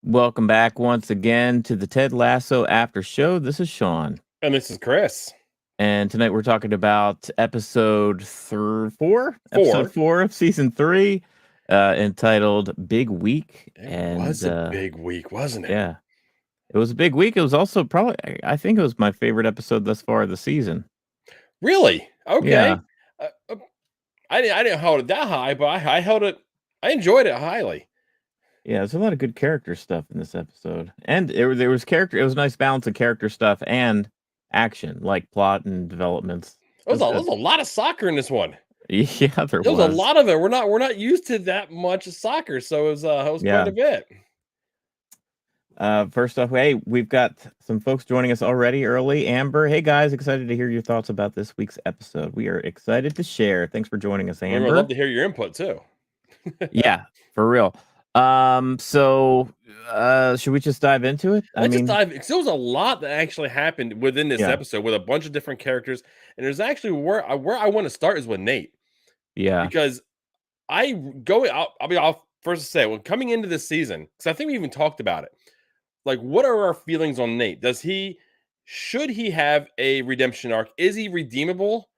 Welcome back once again to the Ted Lasso After Show. This is Sean, And this is Chris. and tonight we're talking about episode 4. 4 of season 3, entitled "Big Week." It And was a big week, wasn't it? yeah, it was a big week. It was also probably, I think, it was my favorite episode thus far of the season. Really? Yeah, Okay. I didn't hold it that high, but I held it. I enjoyed it highly. yeah, there's a lot of good character stuff in this episode, and there was character. It was a nice balance of character stuff and action, like plot and developments. It It was was a, good. a lot of soccer in this one. Yeah, there There was a was. lot of it. We're not used to that much soccer, so it was quite Yeah. a bit. First off, hey, we've got some folks joining us already early. Amber, hey guys, excited to hear your thoughts about this week's episode. We are excited to share. Thanks for joining us, We would love Amber. to hear your input too. Yeah, for real. Should we just dive into it? I Let's just mean, dive because there was a lot that actually happened within this yeah, episode with a bunch of different characters, and there's actually where I want to start is with Nate yeah. because I'll first say when coming into this season, because I think we even talked about it. Like, what are our feelings on Nate? Should he have a redemption arc? Is he redeemable?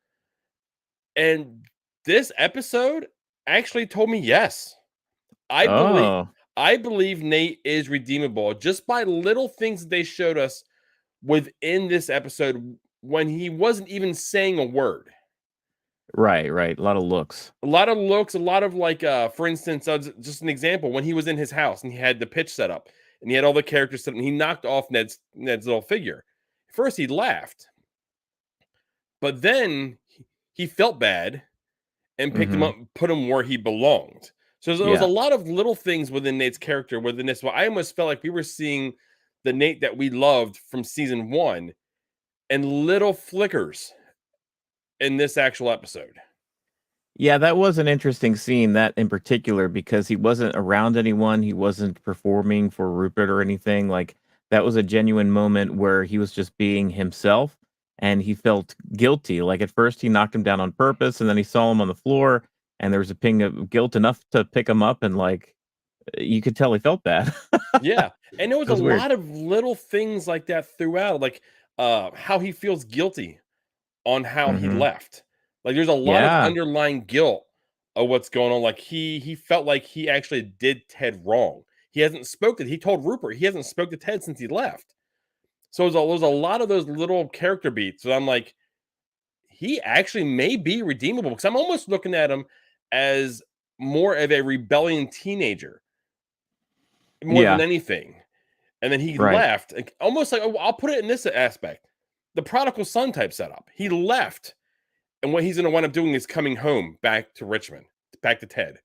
And this episode actually told me yes. I believe Oh, I believe Nate is redeemable just by little things that they showed us within this episode when he wasn't even saying a word. right, right. A lot of looks. A lot of looks, a lot of like, for instance, just an example when he was in his house and he had the pitch set up and he had all the characters set up and he knocked off Ned's little figure. First, he laughed, but then he felt bad and picked him Mm-hmm. up and put him where he belonged. So there was a Yeah. lot of little things within Nate's character within this. Well, I almost felt like we were seeing the Nate that we loved from season one and little flickers in this actual episode. Yeah, that was an interesting scene, that in particular, because he wasn't around anyone, he wasn't performing for Rupert or anything, like, that was a genuine moment where he was just being himself, and he felt guilty, like, at first, he knocked him down on purpose, and then he saw him on the floor, and there was a ping of guilt enough to pick him up, and, like, you could tell he felt bad. Yeah, and there was It a was weird. lot of little things like that throughout, like, how he feels guilty on how he Mhm. left. Like, there's a lot of Yeah. underlying guilt of what's going on, like, he felt like he actually did Ted wrong. He hasn't spoken he told Rupert he hasn't spoke to Ted since he left. So, there's a lot of those little character beats that I'm like, he actually may be redeemable because I'm almost looking at him as more of a rebellion teenager more than Yeah. anything. And then he Right. left, like, almost like I'll put it in this aspect, the prodigal son type setup. He left, and what he's going to wind up doing is coming home back to Richmond, back to Ted.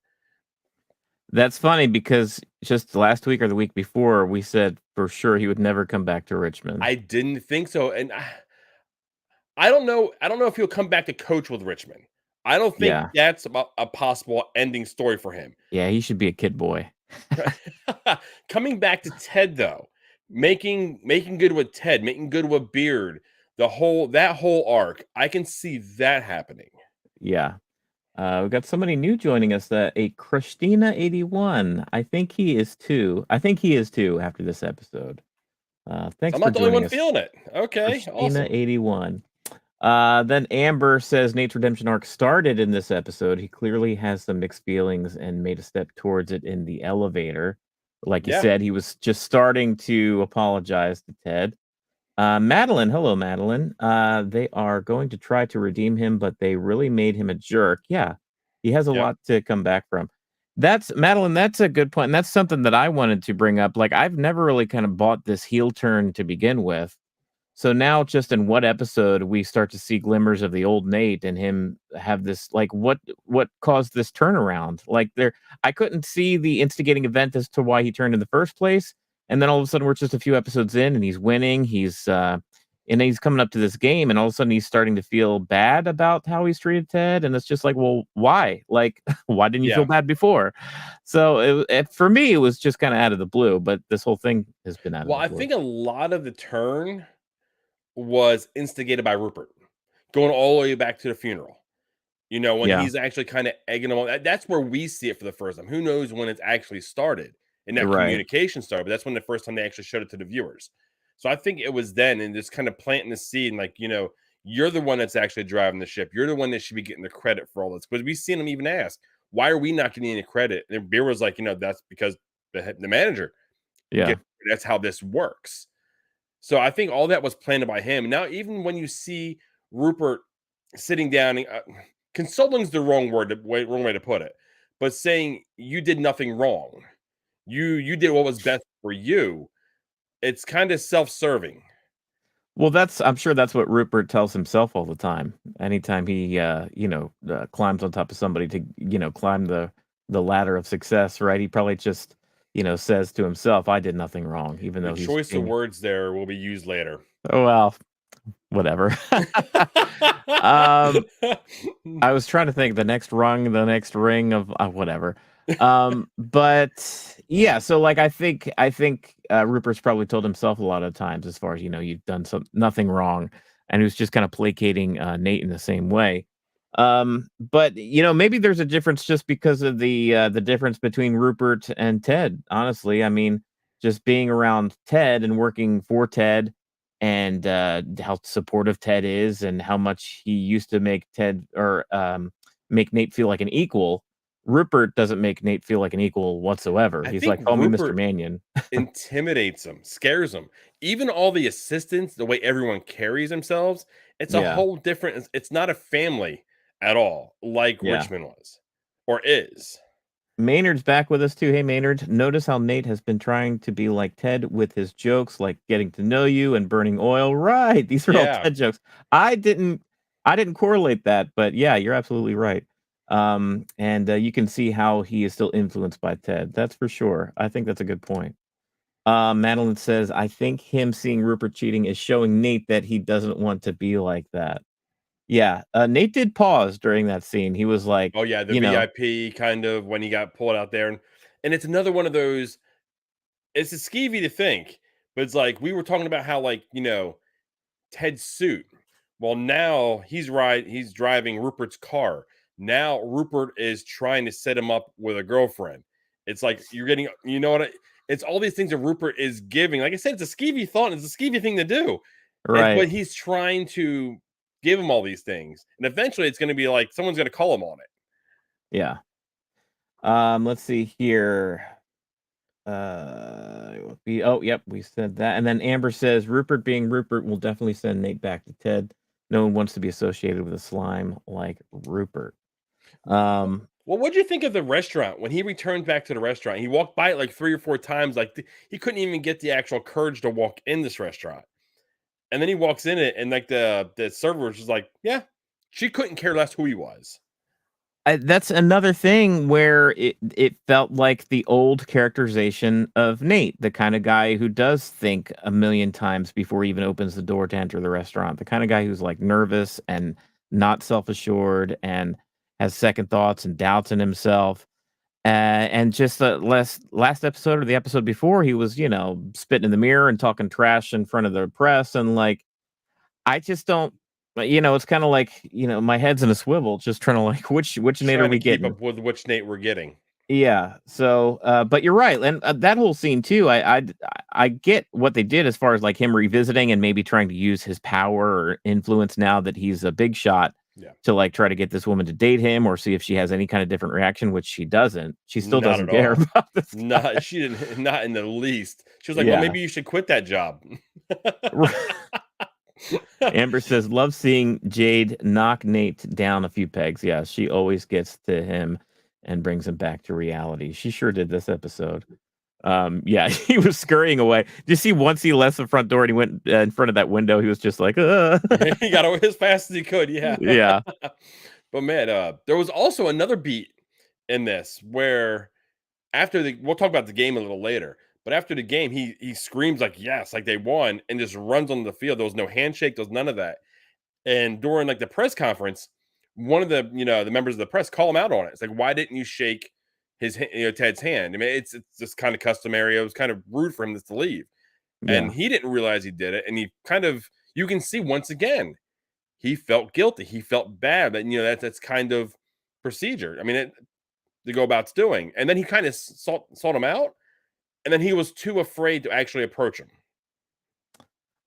That's funny because just last week or the week before, we said for sure he would never come back to Richmond. I didn't think so, and I don't know. I don't know if he'll come back to coach with Richmond. I don't think Yeah. that's about a possible ending story for him. Yeah, he should be a kid boy. Coming back to Ted though, making good with Ted, making good with Beard, that whole arc, I can see that happening. Yeah. We've got somebody new joining us, a Christina81. I think he is too. I think he is too after this episode. So Thanks I'm for not the only joining one us, feeling it. Okay, awesome. Christina81. Then Amber says Nate's redemption arc started in this episode. He clearly has some mixed feelings and made a step towards it in the elevator. Like you Yeah, said, he was just starting to apologize to Ted. Madeline, hello, Madeline. They are going to try to redeem him, but they really made him a jerk. Yeah, he has a yep, lot to come back from. That's Madeline. That's a good point, and that's something that I wanted to bring up. Like, I've never really kind of bought this heel turn to begin with. So now, just in what episode we start to see glimmers of the old Nate and him have this, like, what caused this turnaround? Like, I couldn't see the instigating event as to why he turned in the first place, and then all of a sudden we're just a few episodes in and he's winning. And he's coming up to this game, and all of a sudden he's starting to feel bad about how he's treated Ted, and it's just like, well, why? Like, why didn't you feel yeah. bad before? So for me, it was just kind of out of the blue, but this whole thing has been out of Well, the I blue. think a lot of the turn was instigated by Rupert, going all the way back to the funeral. You know, when Yeah. he's actually kind of egging him on. That's where we see it for the first time. Who knows when it's actually started? and that Right. communication started. But that's when the first time they actually showed it to the viewers. So I think it was then, and just kind of planting the seed, and like, you're the one that's actually driving the ship. You're the one that should be getting the credit for all this. Because we've seen them even ask, why are we not getting any credit? And Beer was like, that's because the manager Yeah. get, that's how this works. So I think all that was planned by him. Now, even when you see Rupert sitting down, consulting's the wrong way to put it, but saying you did nothing wrong, you did what was best for you. It's kind of self-serving. Well, I'm sure that's what Rupert tells himself all the time. Anytime he, climbs on top of somebody to, climb the ladder of success, right? He probably just, says to himself, "I did nothing wrong," even Your though he's choice of being, words there will be used later. oh well, whatever. um, I was trying to think the next rung, the next ring of whatever. But yeah, so like I think Rupert's probably told himself a lot of times as far as you've done nothing wrong, and he was just kind of placating Nate in the same way. But maybe there's a difference just because of the difference between Rupert and Ted. Honestly, I mean, just being around Ted and working for Ted and how supportive Ted is and how much he used to make Ted or make Nate feel like an equal. Rupert doesn't make Nate feel like an equal whatsoever. I He's think like, "Call me Mr. Rupert Mannion." intimidates them, scares them. Even all the assistants, the way everyone carries themselves, it's a Yeah, whole different. It's not a family at all, like yeah. Richmond was or is. Maynard's back with us too. Hey, Maynard. Notice how Nate has been trying to be like Ted with his jokes, like getting to know you and burning oil. Right. These are all Yeah, Ted jokes. I didn't I didn't correlate that, but yeah, you're absolutely right. And you can see how he is still influenced by Ted. That's for sure. I think that's a good point. Madeline says, I think him seeing Rupert cheating is showing Nate that he doesn't want to be like that. Yeah. Nate did pause during that scene. He was like, oh yeah, the you know, VIP kind of when he got pulled out there, and it's another one of those. It's a skeevy to think, but it's like we were talking about how like Ted's suit. Well, now he's driving Rupert's car. Now Rupert is trying to set him up with a girlfriend. It's like you're getting, it's all these things that Rupert is giving. Like I said, it's a skeevy thought. It's a skeevy thing to do. right. But he's trying to give him all these things, and eventually it's going to be like someone's going to call him on it. Yeah. Let's see here. Oh, yep, we said that. And then Amber says Rupert being Rupert will definitely send Nate back to Ted. No one wants to be associated with a slime like Rupert. Um, Well, what do you think of the restaurant when he returned back to the restaurant? He walked by it like 3 or 4 times. Like he couldn't even get the actual courage to walk in this restaurant. And then he walks in it, and like the server was just like, yeah, she couldn't care less who he was. that's another thing where it felt like the old characterization of Nate, the kind of guy who does think a million times before he even opens the door to enter the restaurant, the kind of guy who's like nervous and not self assured and has second thoughts and doubts in himself. And just the last episode or the episode before, he was, spitting in the mirror and talking trash in front of the press. And like, I just don't, it's kind of like, my head's in a swivel, just trying to like, which Nate are Trying to we keep getting? up with which Nate we're getting. Yeah. So, but you're right, and that whole scene too. I get what they did as far as like him revisiting and maybe trying to use his power or influence now that he's a big shot Yeah, to like try to get this woman to date him or see if she has any kind of different reaction, which she doesn't. She still not doesn't at care all. about this Not guy. she didn't. Not in the least. She was like, well, Yeah. maybe you should quit that job. Amber says, love seeing Jade knock Nate down a few pegs. Yeah, she always gets to him and brings him back to reality. She sure did this episode. Yeah, he was scurrying away. Did you see once he left the front door and he went in front of that window, he was just like, He got away as fast as he could. Yeah. yeah, But man, there was also another beat in this where we'll talk about the game a little later, but after the game, he screams like yes, like they won, and just runs on the field. There was no handshake, there was none of that. And during like the press conference, one of the members of the press call him out on it. It's like, why didn't you shake Ted's hand? I mean, it's just kind of customary. It was kind of rude for him just to leave, and yeah, he didn't realize he did it. And he kind of, you can see once again, he felt guilty. He felt bad that that's kind of procedure. I mean, to go about doing. And then he kind of sought him out. and then he was too afraid to actually approach him.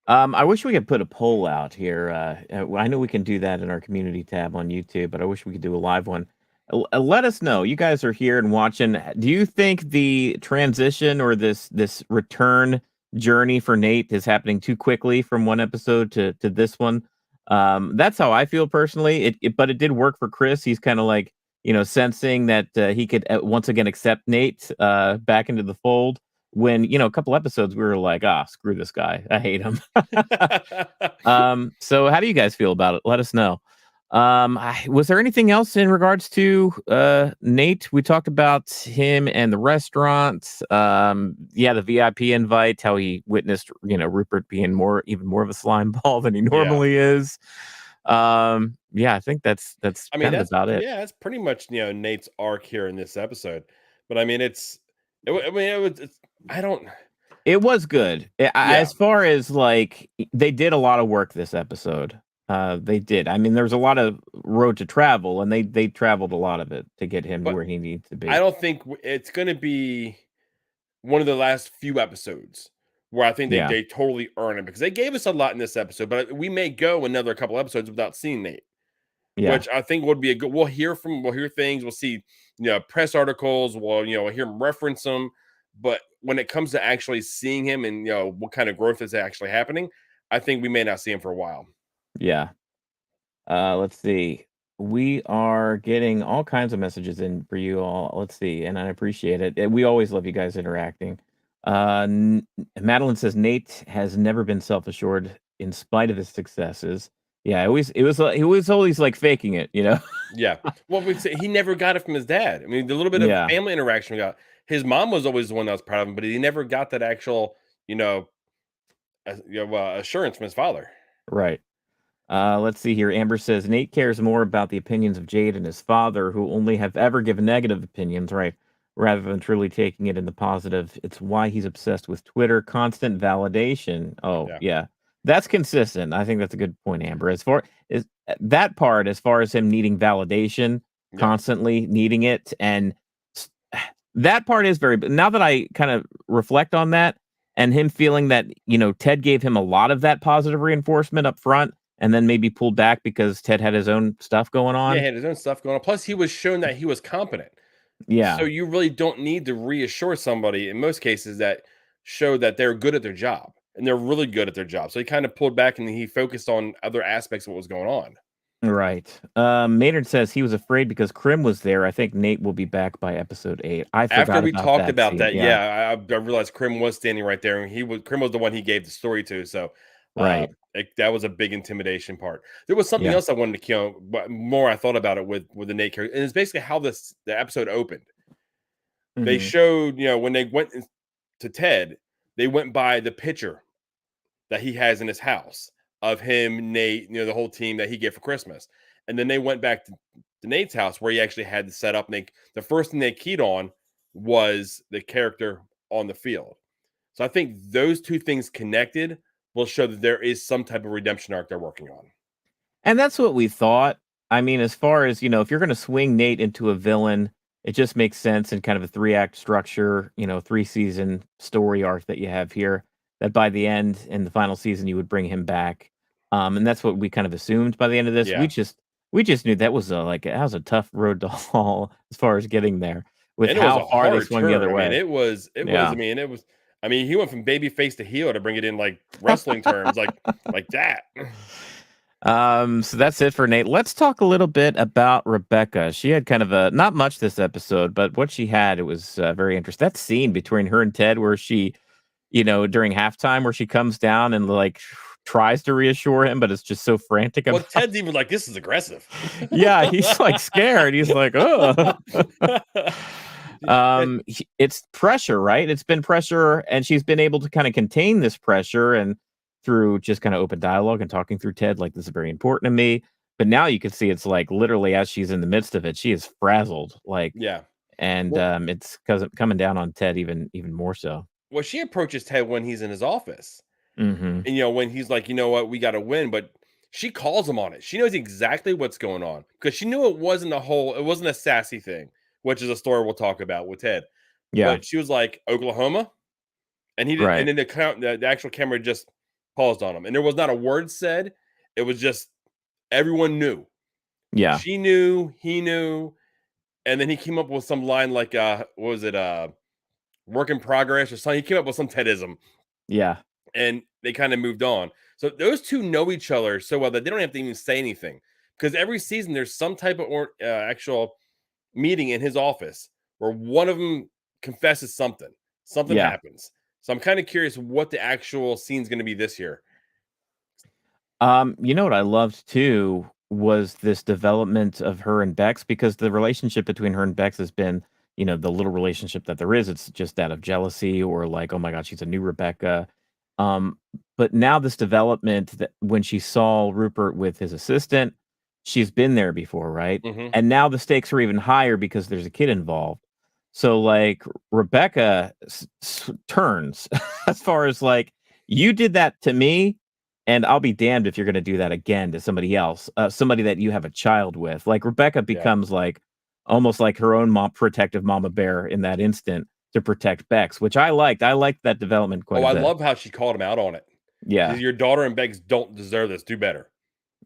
I wish we could put a poll out here. I know we can do that in our community tab on YouTube, but I wish we could do a live one. Let us know. You guys are here and watching. Do you think the transition or this return journey for Nate is happening too quickly from one episode to this one? That's how I feel personally. But it did work for Chris. He's kind of like sensing that he could once again accept Nate back into the fold when a couple episodes we were like, ah, screw this guy, I hate him. So how do you guys feel about it? Let us know. Was there anything else in regards to Nate? We talked about him and the restaurant. Yeah, the VIP invite, how he witnessed Rupert being even more of a slime ball than he Yeah. normally is. Yeah, I think that's I mean, kind of about it. that's pretty much, Nate's arc here in this episode. But I mean, I mean, I don't, It was good. yeah, As far as like they did a lot of work this episode. They did. I mean, there's a lot of road to travel, and they traveled a lot of it to get him to but where he needs to I be. don't think it's going to be one of the last few episodes where I think Yeah, they totally earn it because they gave us a lot in this episode, but we may go another couple episodes without seeing Nate, yeah, which I think would be a good. We'll hear things, we'll see, press articles, we'll hear him reference them, but when it comes to actually seeing him and what kind of growth is actually happening, I think we may not see him for a while. yeah. Let's see. We are getting all kinds of messages in for you all. Let's see, and I appreciate it. We always love you guys interacting. Madeline says Nate has never been self-assured in spite of his successes. Yeah, he was always like faking it, you know. Yeah, well, we say he never got it from his dad. I mean, the little bit of Yeah, family interaction we got, his mom was always the one that was proud of him, but he never got that actual, you know, assurance from his father. right. Let's see here. Amber says Nate cares more about the opinions of Jade and his father, who only have ever given negative opinions, right? Rather than truly taking it in the positive. It's why he's obsessed with Twitter, constant validation. Oh, Yeah, yeah. That's consistent. I think that's a good point, Amber. As far as that part, as far as him needing validation, yeah. constantly needing it, and s- that part is very. But now that I kind of reflect on that, and him feeling that Ted gave him a lot of that positive reinforcement up front and then maybe pulled back because Ted had his own stuff going Yeah, he on. had his own stuff going on. Plus, he was shown that he was competent. So Yeah, you really don't need to reassure somebody in most cases that show that they're good at their job and they're really good at their job. So he kind of pulled back and he focused on other aspects of what was going on. right. Maynard says he was afraid because Krim was there. I think Nate will be back by episode 8. I After forgot we about talked that about scene. that, Yeah, yeah, I realized Krim was standing right there, and Krim was the one he gave the story to. So right. that was a big intimidation part. There was something Yeah. else I wanted to kill, but more I thought about it with the Nate character, and it's basically how the episode opened. They Hmm. showed, when they went to Ted, they went by the picture that he has in his house of him, Nate, the whole team that he get for Christmas. And then they went back to Nate's house where he actually had the setup. And the first thing they keyed on was the character on the field. So I think those two things connected will show that there is some type of redemption arc they're working on. And that's what we thought. I mean, as far as, if you're going to swing Nate into a villain, it just makes sense in kind of a 3-act structure, 3-season story arc that you have here, that by the end in the final season, you would bring him back. And that's what we kind of assumed by the end of this. Yeah. We just knew that was that was a tough road to haul as far as getting there with And it was how a far they hard swung the turn. other I mean, way. I Yeah. mean, he went from baby face to heel to bring it in like wrestling terms, like that. So that's it for Nate. Let's talk a little bit about Rebecca. She had kind of a not much this episode, but what she had, it was very interesting. That scene between her and Ted, where she, during halftime, where she comes down and like tries to reassure him, but it's just so frantic Well, about. Ted's even like, this is aggressive. Yeah, he's like scared. He's like, oh. Yeah, It's pressure, right? It's been pressure, and she's been able to kind of contain this pressure and through just kind of open dialogue and talking through Ted, like this is very important to me. But now you can see it's like literally as she's in the midst of it, she is frazzled, like, yeah. and Well, it's because coming down on Ted even more so. she approaches Ted when he's in his office. Hmm. And, when he's like, you know what, we got to win. But she calls him on it. She knows exactly what's going on because she knew it wasn't a sassy thing, which is a story we'll talk about with Ted. Yeah, But she was like, Oklahoma? and he did, and Right. then the actual camera just paused on him, and there was not a word said. It was just everyone knew. Yeah. She knew, he knew, and then he came up with some line like, what was it, work in progress or something. He came up with some Tedism, Yeah. and they kind of moved on. So those two know each other so well that they don't have to even say anything, because every season there's some type of actual meeting in his office where one of them confesses something. Something Yeah. happens. So I'm kind of curious what the actual scene's going to be this year. You know what I loved too was this development of her and Bex because the relationship between her and Bex has been, the little relationship that there is. It's just that of jealousy or like, oh my God, she's a new Rebecca. Um, but now this development that when she saw Rupert with his assistant, she's been there before, right? Hmm. And now the stakes are even higher because there's a kid involved. So like Rebecca turns as far as like you did that to me and I'll be damned if you're gonna do that again to somebody else, somebody that you have a child with. Like, Rebecca Yeah. becomes, like, almost like her own protective mama bear in that instant to protect Bex, which I liked. I liked that development quite Oh, a I bit. love how she called him out on it. Yeah. Your daughter and Begs don't deserve this. Do better.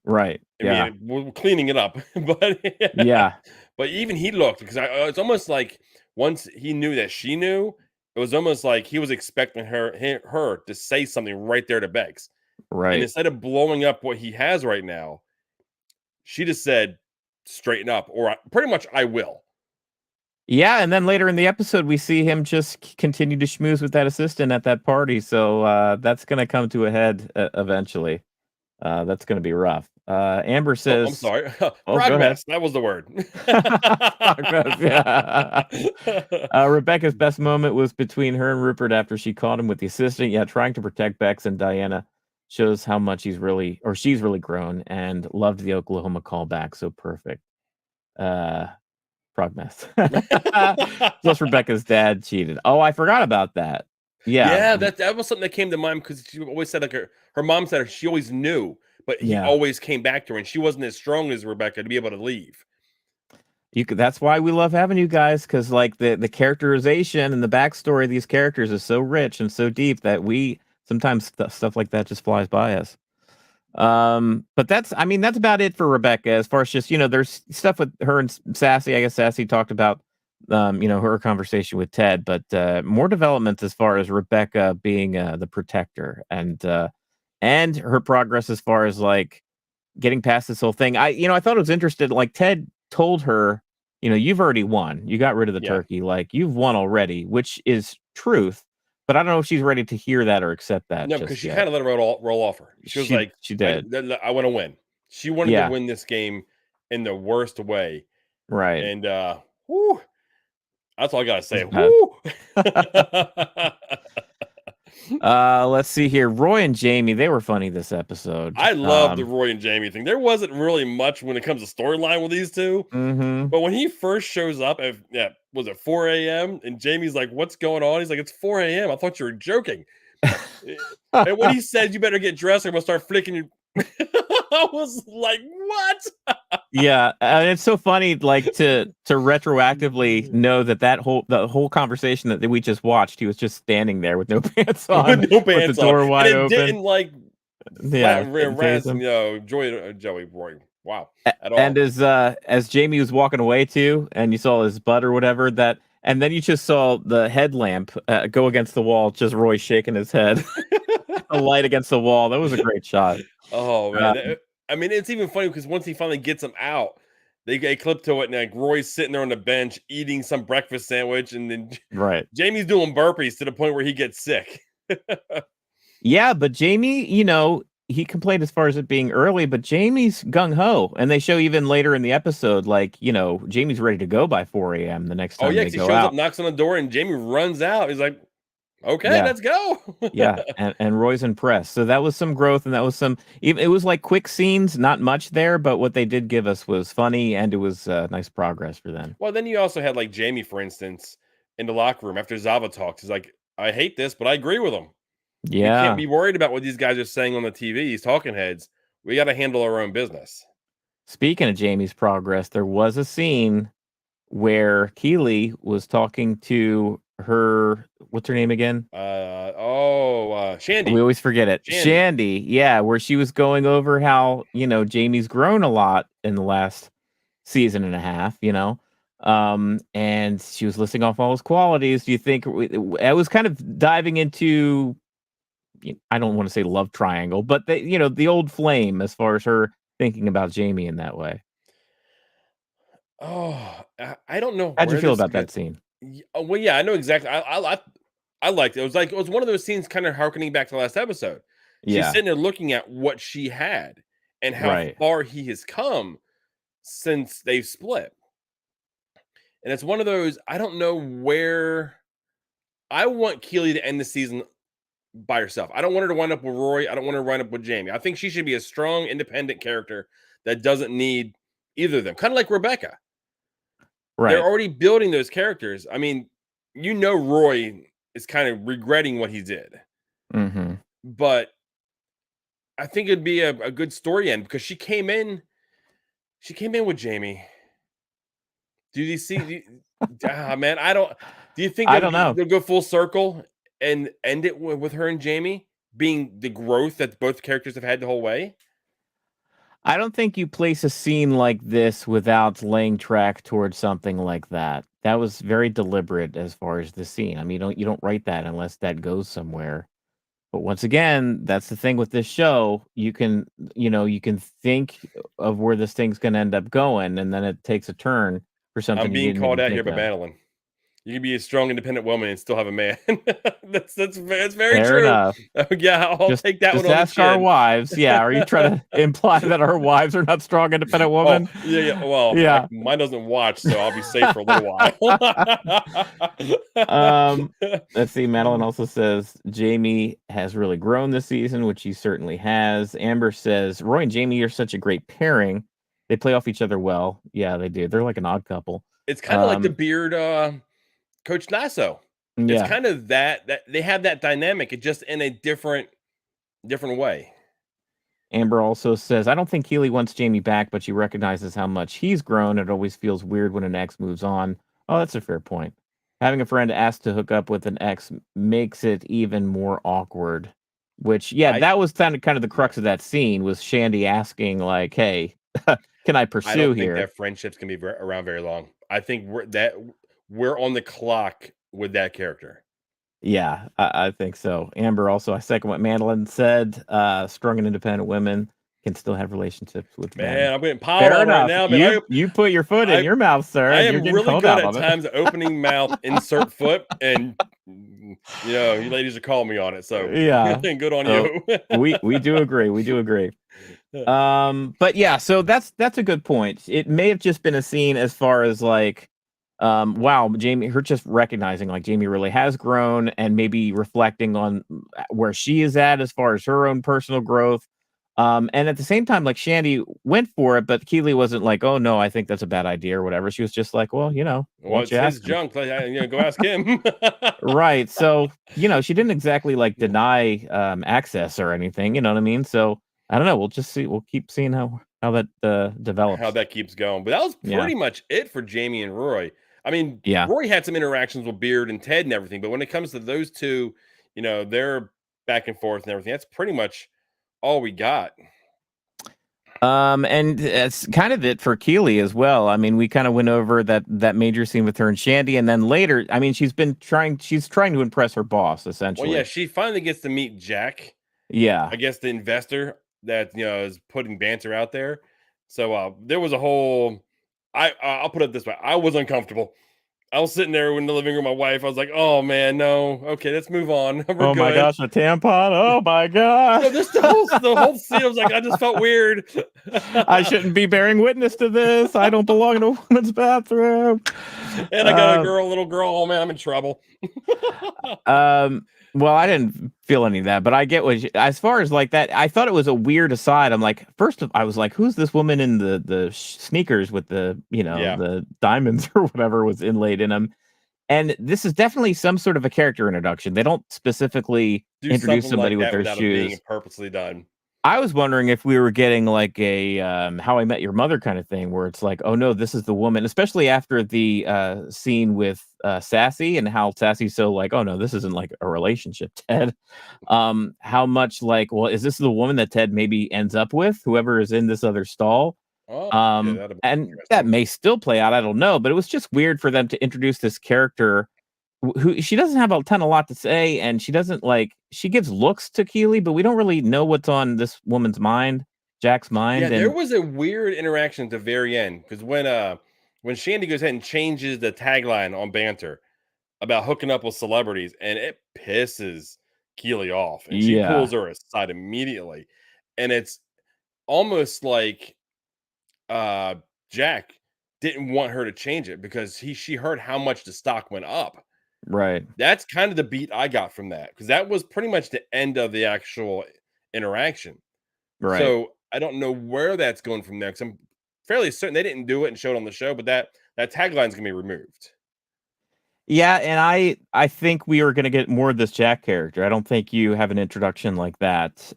Right. I Yeah. mean, we're cleaning it up, but Yeah. but even he looked because it's almost like once he knew that she knew, it was almost like he was expecting her to say something right there to Bex, and Right. instead of blowing up what he has right now, she just said, "Straighten up," or pretty much, "I will." Yeah, and then later in the episode, we see him just continue to schmooze with that assistant at that party, so, that's gonna come to a head eventually. That's gonna be rough. Amber Oh, I'm says sorry, oh, go ahead. progress. That was the word. Progress, yeah. Rebecca's best moment was between her and Rupert after she caught him with the assistant. Yeah, trying to protect Bex and Diana shows how much she's really grown and loved the Oklahoma callback. So perfect. Uh, Progress. Plus, Rebecca's dad cheated. Oh, I forgot about that. Yeah, Yeah, that was something that came to mind because she always said like her mom said she always knew, but he yeah. always came back to her, and she wasn't as strong as Rebecca to be able to leave. That's why we love having you guys, because like the characterization and the backstory of these characters is so rich and so deep that we sometimes stuff like that just flies by us. But that's about it for Rebecca as far as just, there's stuff with her and Sassy. I guess Sassy talked about her conversation with Ted, but more developments as far as Rebecca being the protector and her progress as far as like getting past this whole thing. I thought it was interesting. Like Ted told her, you've already won. You got rid of the Yeah. turkey. Like you've won already, which is truth. But I don't know if she's ready to hear that or accept that No, because just she yet. kinda let it roll off her. She was like, She did. I wanna win." She wanted to Yeah. win this game in the worst way, Right. and, whoo, that's all I gotta It's say, bad. whoo. Let's see here. Roy and Jamie, they were funny this episode. I love the Roy and Jamie thing. There wasn't really much when it comes to storyline with these 2, Mhm. but when he first shows up at was it 4 AM? And Jamie's like, "What's going on?" He's like, "It's 4 AM. I thought you were joking." Eh, and when he said, "You better get dressed, or I'm gonna start flicking you," I was like, "What?" Yeah, and it's so funny, like, to retroactively know that the whole conversation that we just watched, he was just standing there with no pants on, With no with the pants on, door and wide it open. didn't like Yeah, didn't phase Raz, him. Joey Roy. Wow, A at and all. as Jamie was walking away too, and you saw his butt or whatever, and then you just saw the headlamp, go against the wall, just Roy shaking his head, the light against the wall. That was a great shot. Oh Uh, man, I mean, it's even funny because once he finally gets him out, they get a clip to it, and like Roy's sitting there on the bench eating some breakfast sandwich, and then right. Jamie's doing burpees to the point where he gets sick. Yeah, but Jamie, he complained as far as it being early, but Jamie's gung ho. And they show even later in the episode, like, Jamie's ready to go by 4 a.m. the next Oh time yeah, they 'cause he go shows up, out. knocks on the door, and Jamie runs out. He's like, "Okay, Yeah. let's go." Yeah. And Roy's impressed. So that was some growth and that was it was like quick scenes, not much there, but what they did give us was funny and it was nice progress for them. Well, then you also had like Jamie, for instance, in the locker room after Zava talks. He's like, "I hate this, but I agree with him. We can't Yeah. be worried about what these guys are saying on the TV. These talking heads. We got to handle our own business." Speaking of Jamie's progress, there was a scene where Keeley was talking to her what's her name again? We Shandy. always forget it. Shandy. Shandy, yeah, where she was going over how, Jamie's grown a lot in the last season and a half, and she was listing off all his qualities. Do you think I was kind of diving into, I don't want to say love triangle, but the old flame as far as her thinking about Jamie in that way. Oh, I don't know How'd you where feel this is about good. that scene? Well, yeah, I know exactly. I liked it. It was one of those scenes kind of harkening back to the last episode. She's Yeah, sitting there looking at what she had and how right. far he has come since they've split. And it's one of those, I don't know where I want Keeley to end the season by herself. I don't want her to wind up with Roy. I don't want her to wind up with Jamie. I think she should be a strong, independent character that doesn't need either of them. Kind of like Rebecca. They're Right. already building those characters. I mean, Roy is kind of regretting what he did, Mhm. but I think it'd be a good story end because she came in with Jamie. Do you see? Man, I don't. Do you think I don't know. they'll go full circle and end it with her and Jamie being the growth that both characters have had the whole way? I don't think you place a scene like this without laying track towards something like that. That was very deliberate as far as the scene. I mean, you don't write that unless that goes somewhere. But once again, that's the thing with this show. You can think of where this thing's going to end up going, and then it takes a turn for I'm something you being didn't called even out here think by of. Madeline. You can be a strong, independent woman and still have a man. That's very Fair true. enough. Yeah, I'll Just take that one just on the ask our chin. wives. Yeah, are you trying to imply that our wives are not strong, independent Oh, women? yeah, yeah. Well, Yeah. mine doesn't watch, so I'll be safe for a little while. Um, let's see. Madeline also says Jamie has really grown this season, which he certainly has. Amber says Roy and Jamie are such a great pairing. They play off each other well. Yeah, they do. They're like an odd couple. It's kind of like the Um, beard Coach Lasso. It's yeah. kind of that they have that dynamic, it just in a different way. Amber also says, I don't think Keeley wants Jamie back, but she recognizes how much he's grown. It always feels weird when an ex moves on. Oh, that's a fair point. Having a friend ask to hook up with an ex makes it even more awkward. Which, yeah, I that was kind of the yeah. crux of that scene was Shandy asking, like, hey, can I I pursue don't think here? that friendships can be around very long. I think we're on the clock with that character. Yeah, I think so. Amber also, I second what Madeline said. Strong and independent women can still have relationships with men. Man, I'm getting piled Fair on right enough. now, man. You put your foot in I your mouth, sir, I and you're am getting really called good out at on it. times opening mouth, insert foot, and you ladies are calling me on it. So Yeah. good on So you. we do agree. We do agree. But yeah, so that's a good point. It may have just been a scene as far as like, wow, Jamie, her just recognizing like Jamie really has grown and maybe reflecting on where she is at as far as her own personal growth. And at the same time, like Shandy went for it, but Keeley wasn't like, oh no, I think that's a bad idea or whatever. She was just like, well, why Well, don't you it's his ask him? junk. Like, go ask him. Right. So, she didn't exactly like deny access or anything, you know what I mean? So I don't know. We'll just see. We'll keep seeing how that How develops. that keeps going. But that was Yeah. pretty much it for Jamie and Roy. I mean, Yeah. Roy had some interactions with Beard and Ted and everything, but when it comes to those two, they're back and forth and everything. That's pretty much all we got. And it's kind of it for Keeley as well. I mean, we kind of went over that major scene with her and Shandy, and then later, I mean, she's trying to impress her boss, Well, yeah, essentially. she finally gets to meet Jack, Yeah. I guess the investor that is putting banter out there. So there was a whole. I'll put it this way: I was uncomfortable. I was sitting there in the living room with my wife. I was like, "Oh man, no. Okay, let's move on. We're Oh my good." gosh, a tampon. Oh my No, gosh. this the whole scene. I was like, I just felt weird. I shouldn't be bearing witness to this. I don't belong in a woman's bathroom. And I got a Uh, girl, little girl. Oh man, I'm in trouble. well, I didn't feel any of that, but I get as far as like that, I thought it was a weird aside. I'm like, I was like, who's this woman in the sneakers with Yeah, the diamonds or whatever was inlaid in them? And this is definitely some sort of a character introduction. They don't specifically do introduce something somebody like with that their without it being shoes. purposely done. I was wondering if we were getting like a How I Met Your Mother kind of thing, where it's like, oh no, this is the woman, especially after the scene with Sassy and how Sassy's so like, oh no, this isn't like a relationship, Ted. How much like, well, is this the woman that Ted maybe ends up with, whoever is in this other stall? Oh, yeah, that'd be And that interesting. may still play out. I don't know, but it was just weird for them to introduce this character who she doesn't have a lot to say, and she doesn't like she gives looks to Keeley, but we don't really know what's on this woman's mind, Jack's Yeah, mind, there and was a weird interaction at the very end because when Shandy goes ahead and changes the tagline on Banter about hooking up with celebrities, and it pisses Keely off, and she yeah, pulls her aside immediately, and it's almost like uh Jack didn't want her to change it because she heard how much the stock went up. right, That's kind of the beat I got from that because that was pretty much the end of the actual interaction. right. So I don't know where that's going from there because I'm fairly certain they didn't do it and show it on the show, but that tagline's gonna be removed. Yeah, and I think we are gonna get more of this Jack character. I don't think you have an introduction like that,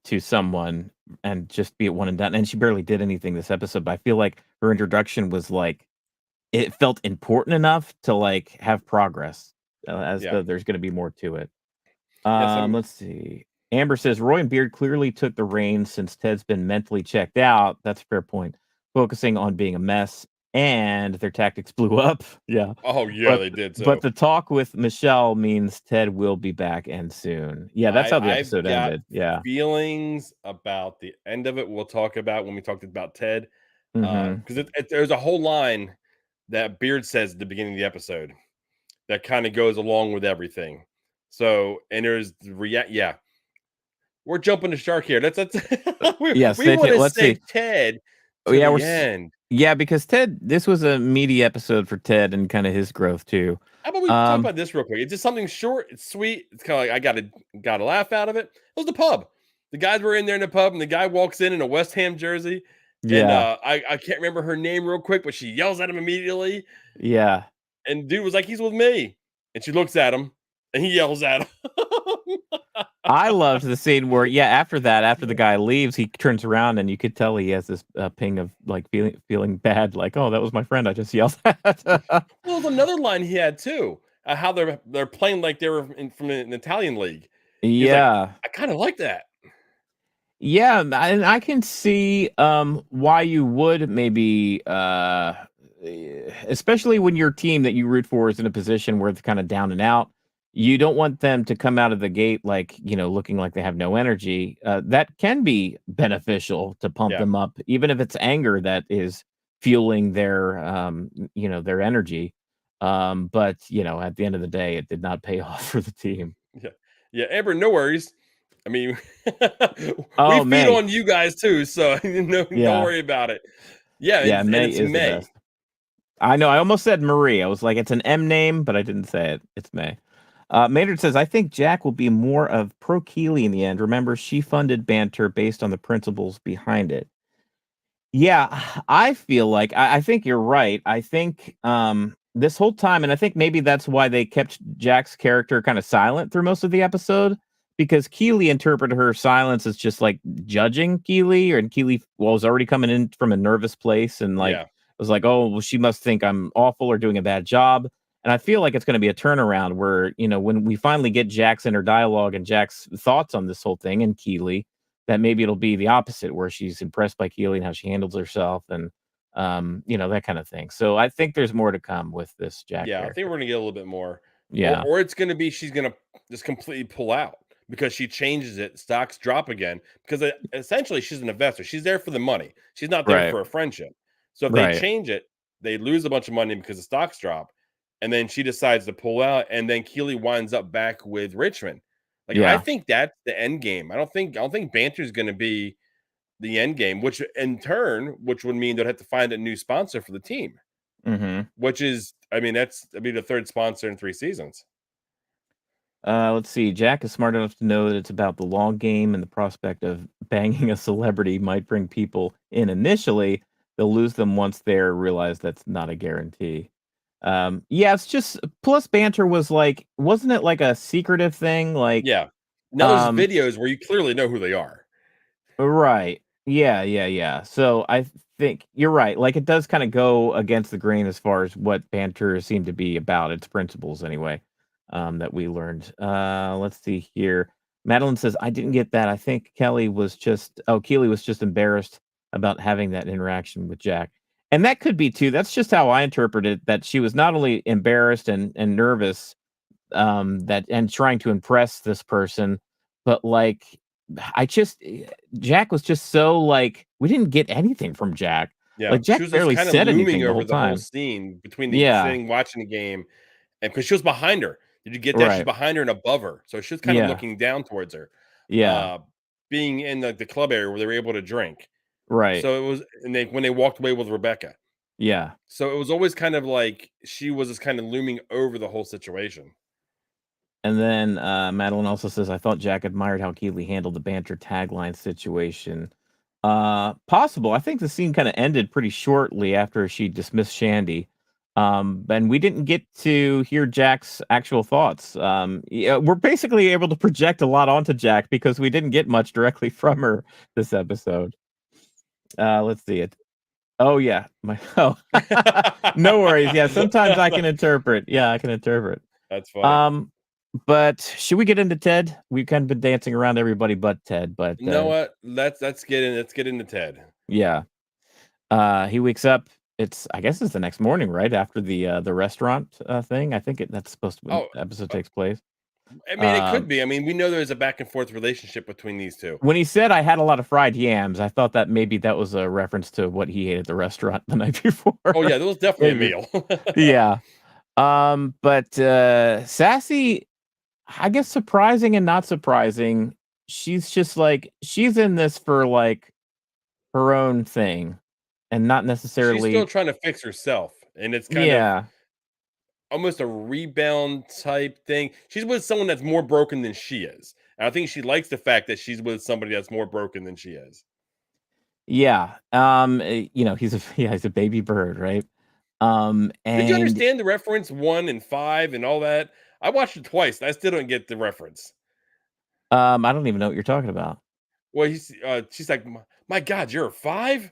to someone and just be it one and done, and she barely did anything this episode, but I feel like her introduction was, like it felt important enough to, like, have progress, as Yeah. though there's gonna be more to it. Yes, I'm Let's see. Amber says Roy and Beard clearly took the reins since Ted's been mentally checked out. That's a fair point. Focusing on being a mess, and their tactics blew up. Yeah, oh yeah, but they did but so. the talk with Michelle means Ted will be back and soon. Yeah, that's how the I've episode got ended. Yeah. feelings about the end of it. We'll talk about when we talked about Ted. Hmm. Because there's a whole line that Beard says at the beginning of the episode that kind of goes along with everything. So, and there's the yeah, we're jumping the shark here. That's Yeah. we want to Let's see. save Ted Oh to yeah, the end. yeah, because Ted. This was a meaty episode for Ted and kind of his growth too. How about we talk Um. about this real quick? It's just something short. It's sweet. It's kind of like I got a laugh out of it. It was the pub. The guys were in there in the pub, and the guy walks in a West Ham jersey, and Yeah. I can't remember her name real quick, but she yells at him immediately, Yeah. and dude was like, "He's with me," and she looks at him, and he yells at him. I loved the scene where, yeah, after that, after the guy leaves, he turns around and you could tell he has this ping of like feeling bad, like, oh, that was my friend I just yelled at. Well, there's another line he had too. How they're playing like they were from an Italian league. He's like, Yeah. I kind of like that. Yeah, and I can see why you would maybe especially when your team that you root for is in a position where it's kind of down and out. You don't want them to come out of the gate like, looking like they have no energy. That can be beneficial to pump Yeah, them up, even if it's anger that is fueling their their energy. But at the end of the day, it did not pay off for the team. yeah, yeah. Amber, no worries. I mean, we Oh, feed May. on you guys too, so no, don't Yeah. worry about it. Yeah, Yeah, and May it's is the May. best. I know, I almost said Marie. I was like, it's an M name, but I didn't say it. It's May. Maynard says, I think Jack will be more of pro Keeley in the end. Remember, she funded banter based on the principles behind it. Yeah, I feel like I think you're right. I think this whole time, and I think maybe that's why they kept Jack's character kind of silent through most of the episode, because Keeley interpreted her silence as just like judging Keeley, and Keeley was already coming in from a nervous place and like Yeah, was like, oh, well, she must think I'm awful or doing a bad job. And I feel like it's going to be a turnaround where, when we finally get Jack's inner dialogue and Jack's thoughts on this whole thing and Keeley, that maybe it'll be the opposite where she's impressed by Keely and how she handles herself and that kind of thing. So I think there's more to come with this Jack yeah. I think character. we're gonna get a little bit more, Yeah. or it's gonna be she's gonna just completely pull out because she changes it. Stocks drop again because essentially she's an investor. She's there for the money. She's not there Right. for a friendship. So if they Right. change it, they lose a bunch of money because the stocks drop, and then she decides to pull out, and then Keely winds up back with Richmond. Like I Yeah. think that's the end game. I don't think Banter is going to be the end game, which in turn, which would mean they'd have to find a new sponsor for the team. Hmm. Which is, I mean, that'd be the third sponsor in 3 seasons. Let's see. Jack is smart enough to know that it's about the long game and the prospect of banging a celebrity might bring people in initially. They'll lose them once they're realized that's not a guarantee. Yeah, it's just plus banter was like, wasn't it like a secretive thing? Like, Yeah. Now there's um, videos where you clearly know who they are. Right. Yeah, yeah, yeah. So I think you're right. Like it does kind of go against the grain as far as what banter seemed to be about, its principles anyway, that we learned. Let's see here. Madeline says, I didn't get that. I think Keeley was just embarrassed about having that interaction with Jack. And that could be too. That's just how I interpreted that she was not only embarrassed and nervous, that and trying to impress this person, but like I just Jack was just so like we didn't get anything from Jack. Yeah, Like she Jack was just barely kind of said looming anything the over whole the whole time. scene between the Yeah, sitting watching the game, and because she was behind her. Did you get that? She's right. behind her and above her, so she was kind of Yeah, looking down towards her, yeah, uh, being in the club area where they were able to drink. right. So it was, and they when they walked away with Rebecca. Yeah. So it was always kind of like she was just kind of looming over the whole situation. And then Madeline also says, I thought Jack admired how Keeley handled the banter tagline situation. Possible. I think the scene kind of ended pretty shortly after she dismissed Shandy. And we didn't get to hear Jack's actual thoughts. Yeah, we're basically able to project a lot onto Jack because we didn't get much directly from her this episode. Let's see it. Oh yeah, oh, no worries. Yeah, sometimes I can interpret. Yeah, I can interpret. That's funny. Um, but should we get into Ted? We've kind of been dancing around everybody but Ted, but You know what? Let's get into Ted. yeah. He wakes up. I guess it's the next morning, right after the restaurant thing. I think that's supposed to when Oh, the episode uh, takes place. I mean, it could Um, be. I mean, we know there's a back and forth relationship between these two. when he said I had a lot of fried yams, I thought that maybe that was a reference to what he ate at the restaurant the night before. Oh yeah, there was definitely a Maybe. meal. Yeah. But Sassy, I guess surprising and not surprising, she's just like she's in this for like her own thing and not She's still necessarily. trying to fix herself, and it's kind of Yeah. almost a rebound type thing. She's with someone that's more broken than she is. And I think she likes the fact that she's with somebody that's more broken than she is. Yeah. He's a yeah, he's a baby bird, right? Did you And understand the reference 1 and 5 and all that? I watched it twice, and I still don't get the reference. I don't even know what you're talking about. Well, she's like, My God, you're a 5?"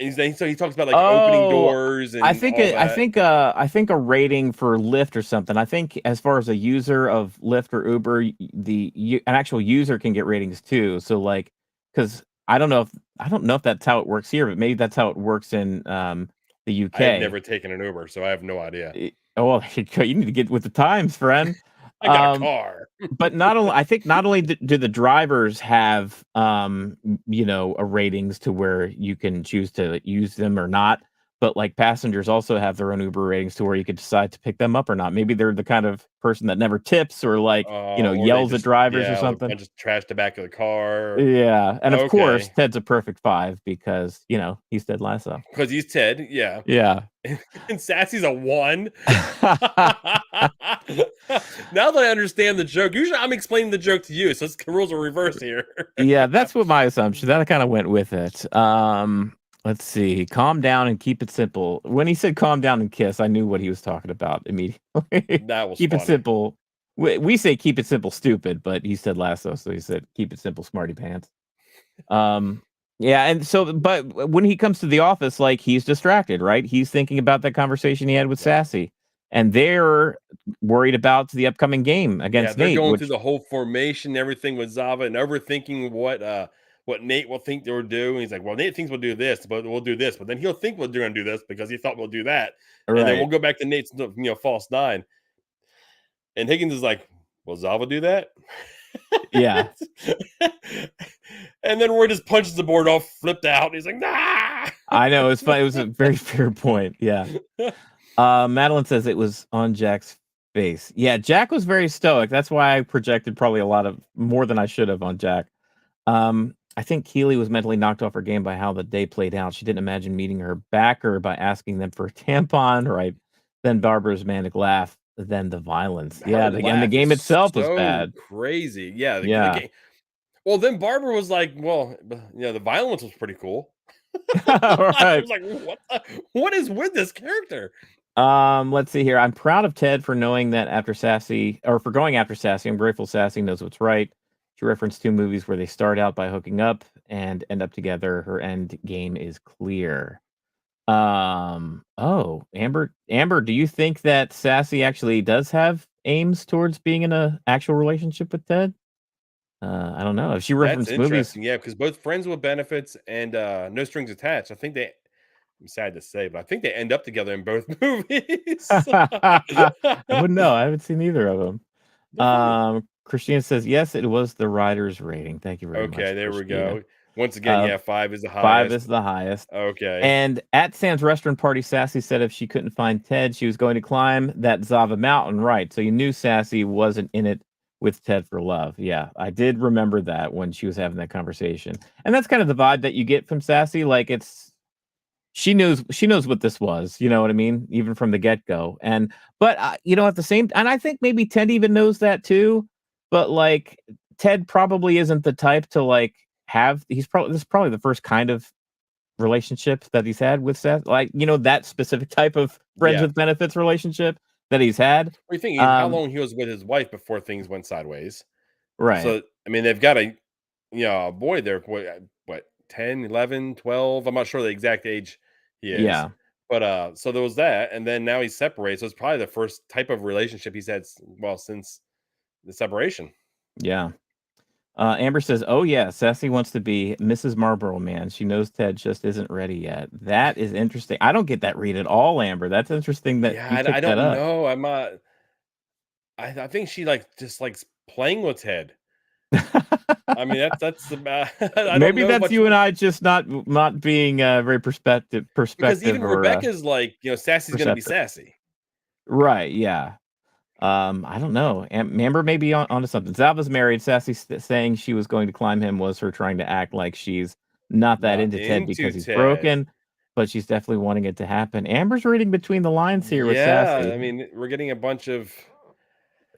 And so he talks about like opening Oh, doors and all that. I think a rating for Lyft or something. I think as far as a user of Lyft or Uber, an actual user can get ratings too. So like, because I don't know if that's how it works here, but maybe that's how it works in the I have UK. never taken an Uber, so I have no idea. Oh, well, you need to get with the times, friend. I got a Um, car. but not only do the drivers have a ratings to where you can choose to use them or not, but like passengers also have their own Uber ratings to where you could decide to pick them up or not. Maybe they're the kind of person that never tips or like, Or they yells at just drivers or yeah, or a something. bunch of trash the back of the car. Yeah. And of course, Okay. Ted's a perfect 5 because, he's Ted Lasso. Because he's Ted, yeah. Yeah. And Sassy's a 1. Now that I understand the joke, usually I'm explaining the joke to you, so the rules are reversed here. Yeah, that's what my assumption. That I kind of went with it. Let's see. Calm down and keep it simple. When he said calm down and kiss, I knew what he was talking about immediately. That was Keep it funny. simple. We say keep it simple, stupid, but he said Lasso, so he said keep it simple, smarty pants. Um, yeah, and so, but when he comes to the office, like he's distracted, right? He's thinking about that conversation he had with Yeah. Sassy, and they're worried about the upcoming game Yeah, against they're Nate, going through which the whole formation, everything with Zava, and overthinking what Nate will think they'll do. And he's like, "Well, Nate thinks we'll do this, but we'll do this, but then he'll think we're going to do this because he thought we'll do that, and then we'll right, go back to Nate's false 9." And Higgins is like, "Will Zava do that?" yeah. And then Roy just punches the board off, flipped out. He's like, "Nah!" I know, it's fun. It was a very fair point. Yeah. Madeline says it was on Jack's face. Yeah, Jack was very stoic. That's why I projected probably a lot of more than I should have on Jack. I think Keeley was mentally knocked off her game by how the day played out. She didn't imagine meeting her backer by asking them for a tampon, right? Then Barbara's manic laugh, then the violence. Her Yeah, the laugh game is itself was so bad. crazy. Yeah, the Yeah. game. Well, then Barbara was like, "Well, the violence was pretty cool." All I right. was like, what is with this character?" Let's see here. I'm proud of Ted for knowing that after Sassy or for going after Sassy. I'm grateful Sassy knows what's right. She referenced 2 movies where they start out by hooking up and end up together. Her end game is clear. Oh, Amber, do you think that Sassy actually does have aims towards being in a actual relationship with Ted? I don't know. If she That's referenced movies. interesting. Yeah, because both friends with benefits and no strings attached. I think they. I'm sad to say, but I think they end up together in both movies. I wouldn't know. I haven't seen either of them. They're funny. Christina says, "Yes, it was the writer's rating." Thank you very much, Okay, there we Christina. go. Once again, Uh, yeah, 5 is the 5 highest. is the highest. Okay. And at Sam's restaurant party, Sassy said if she couldn't find Ted, she was going to climb that Zava mountain. Right. So you knew Sassy wasn't in it with Ted for love. Yeah, I did remember that when she was having that conversation. And that's kind of the vibe that you get from Sassy. Like it's she knows what this was, you know what I mean? Even from the get-go. And but at the same and I think maybe Ted even knows that too, but like Ted probably isn't the type to like have he's probably this is probably the first kind of relationship that he's had with Seth, like, that specific type of friends Yeah. with benefits relationship that he's had. What are you thinking? How Um, long he was with his wife before things went sideways? right. So, I mean, they've got a boy there, what, 10, 11, 12? I'm not sure the exact age he is. Yeah. But so there was that, and then now he's separated. So it's probably the first type of relationship he's had, well, since the separation. Yeah. Amber says, "Oh yeah, Sassy wants to be Mrs. Marlboro Man. She knows Ted just isn't ready yet." That is interesting. I don't get that read at all, Amber. That's interesting that Yeah, you I picked that don't up. know. I'm not. I think she just likes playing with Ted. I mean, that's about. I don't Maybe know that's much you and I just not being very because perspective even or Rebecca's like, Sassy's gonna be perceptive. sassy. Right. Yeah. I don't know. Amber may be onto something. Zava's married. Sassy saying she was going to climb him was her trying to act like she's not that Not into Ted into because he's Ted. broken, but she's definitely wanting it to happen. Amber's reading between the lines here with Yeah, Sassy. I mean, we're getting a bunch of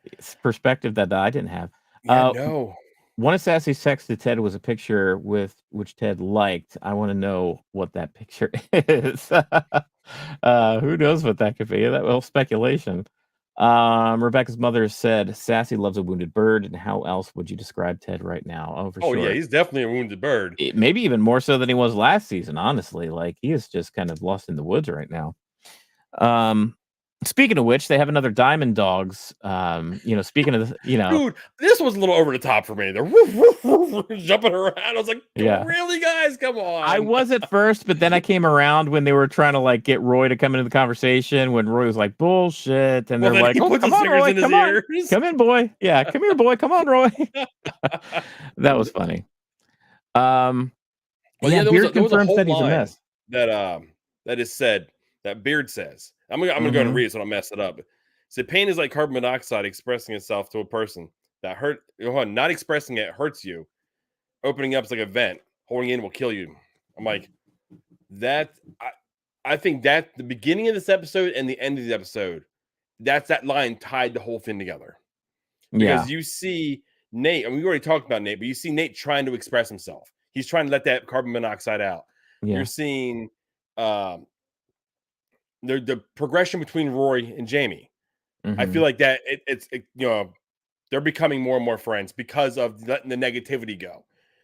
It's perspective that I didn't have. yeah, Uh, no. one of Sassy's texts to Ted was a picture with which Ted liked. I want to know what that picture is. Who knows what that could be? That well, speculation. Rebecca's mother said Sassy loves a wounded bird, and how else would you describe Ted right now? Oh, for Oh yeah, sure. he's definitely a wounded bird. Maybe even more so than he was last season. Honestly, like he is just kind of lost in the woods right now. Um, speaking of which, they have another Diamond Dogs. Speaking of Dude, this was a little over the top for me. They're woof, woof, woof, jumping around. I was like, yeah. really, guys? Come I on. was at first, but then I came around when they were trying to like get Roy to come into the conversation. When Roy was like bullshit, and Well, they're then like, he "Oh, puts come his on, fingers Roy, in his come on, ears. come in, boy, yeah, come here, boy, come on, Roy." That was funny. Um, Well, yeah, yeah, Beard there was a confirms whole that he's a line mess. that is said that Beard says. I'm gonna go ahead and Hmm. read it so I don't mess it up. So pain is like carbon monoxide expressing itself to a person. That hurt hold on, not expressing it hurts you. Opening up is like a vent. Holding in will kill you. I'm like, that I think that the beginning of this episode and the end of the episode, that's that line tied the whole thing together. Yeah, Because you see Nate, and we already talked about Nate, but you see Nate trying to express himself. He's trying to let that carbon monoxide out. You're yeah, seeing um, the progression between Roy and Jamie. I feel hmm, like that they're becoming more and more friends because of letting the negativity go.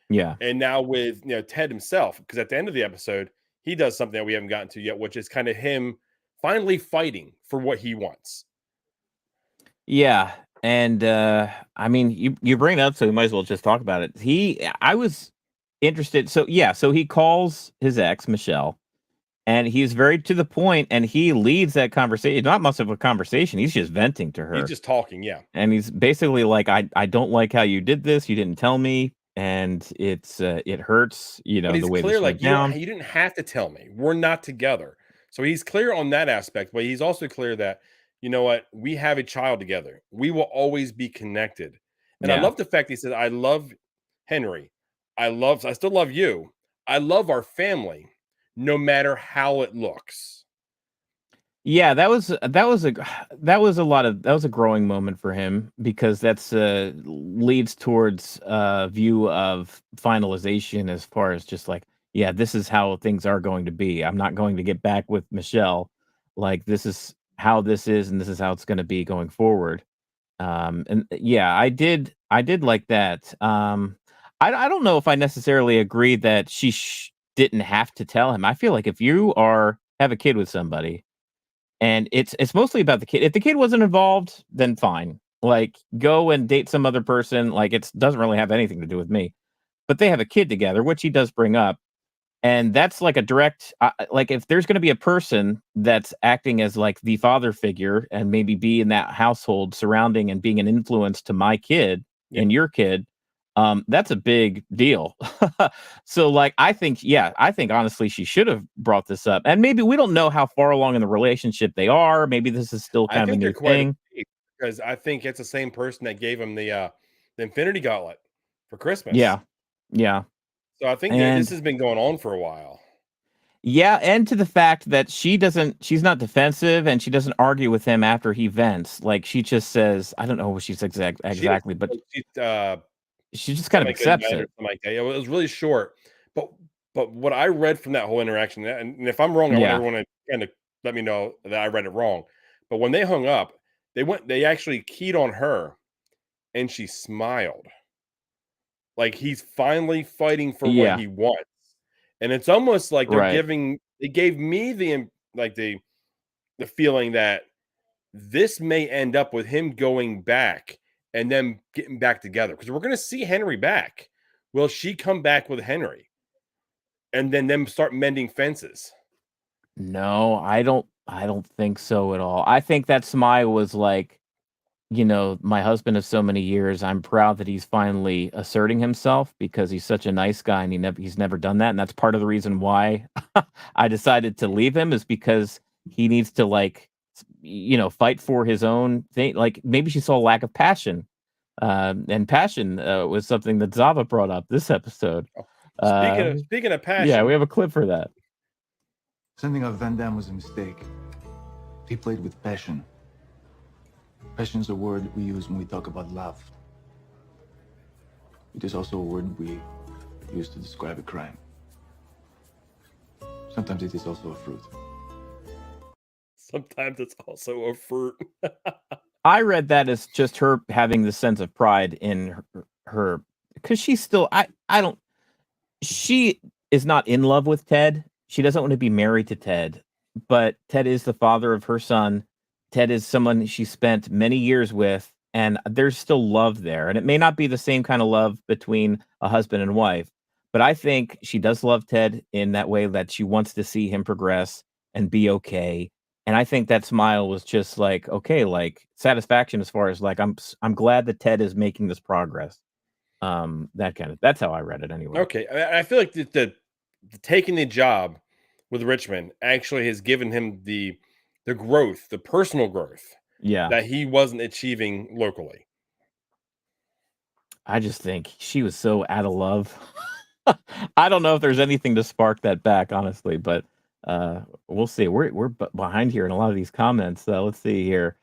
yeah. And now with Ted himself, because at the end of the episode, he does something that we haven't gotten to yet, which is kind of him finally fighting for what he wants. Yeah, and, I mean, you bring it up, so we might as well just talk about it. I was interested so he calls his ex, Michelle, and he's very to the point, and he leads that conversation not much of a conversation, he's just venting to He's her, just talking, yeah. and he's basically like, "I don't like how you did this, you didn't tell me, and it hurts, But the he's way clear, this like went down." you didn't have to tell me. We're not together. So he's clear on that aspect, but he's also clear that, you know what, we have a child together. We will always be connected. And I Yeah. love the fact he said, I love Henry. I still love you. I love our family, no matter how it looks. Yeah, that was a lot of that was a growing moment for him because that's leads towards a view of finalization as far as just like, yeah, this is how things are going to be. I'm not going to get back with Michelle. Like this is how this is and this is how it's going to be going forward. And yeah, I did like that. I don't know if I necessarily agree that she didn't have to tell him. I feel like if you have a kid with somebody and it's mostly about the kid. If the kid wasn't involved, then fine. Like go and date some other person. Like it doesn't really have anything to do with me. But they have a kid together, which he does bring up. And that's like a direct like, if there's gonna be a person that's acting as, like, the father figure and maybe be in that household surrounding and being an influence to my kid Yeah. and your kid, that's a big deal. So, like, I think honestly she should have brought this up, and maybe we don't know how far along in the relationship they are, maybe this is still I kind of a think they're new quite thing. okay because I think it's the same person that gave him the Infinity Gauntlet for Christmas. Yeah. Yeah. So I think that this And has been going on for a while. yeah, and to the fact that she's not defensive and she doesn't argue with him after he vents. Like she just says, I don't know what she's She did exactly, but she, she just kind something of like good accepts night or it. something like that. Yeah, well, it was really short, but what I read from that whole interaction, and if I'm wrong, I want Yeah. everyone to kind of let me know that I read it wrong. But when they hung up, they actually keyed on her, and she smiled like he's finally fighting for what Yeah. he wants, and it's almost like Right. it gave me like the feeling that this may end up with him going back and then getting back together because we're going to see Henry back. Will she come back with Henry and then them start mending fences? No, I don't think so at all. I think that smile was like, my husband of so many years, I'm proud that he's finally asserting himself because he's such a nice guy and he's never done that. And that's part of the reason why I decided to leave him is because he needs to like, fight for his own thing. Like maybe she saw a lack of passion. And passion was something that Zava brought up this episode. Oh, Uh, speaking of yeah, we passion, have a clip for that. Sending out Van Damme was a mistake. He played with passion. Passion is a word we use when we talk about love. It is also a word we use to describe a crime. Sometimes it is also a fruit. sometimes it's also a fruit. I read that as just her having the sense of pride in her because she's still I don't she is not in love with Ted. She doesn't want to be married to Ted, but Ted is the father of her son. Ted is someone she spent many years with, and there's still love there. And it may not be the same kind of love between a husband and wife, but I think she does love Ted in that way that she wants to see him progress and be okay. And I think that smile was just like, okay, like satisfaction as far as like I'm glad that Ted is making this progress. That's how I read it anyway. Okay, I feel like the taking the job with Richmond actually has given him the growth, the personal growth Yeah. that he wasn't achieving locally. I just think she was so out of love. I don't know if there's anything to spark that back, honestly, but we'll see. We're behind here in a lot of these comments. Let's see here.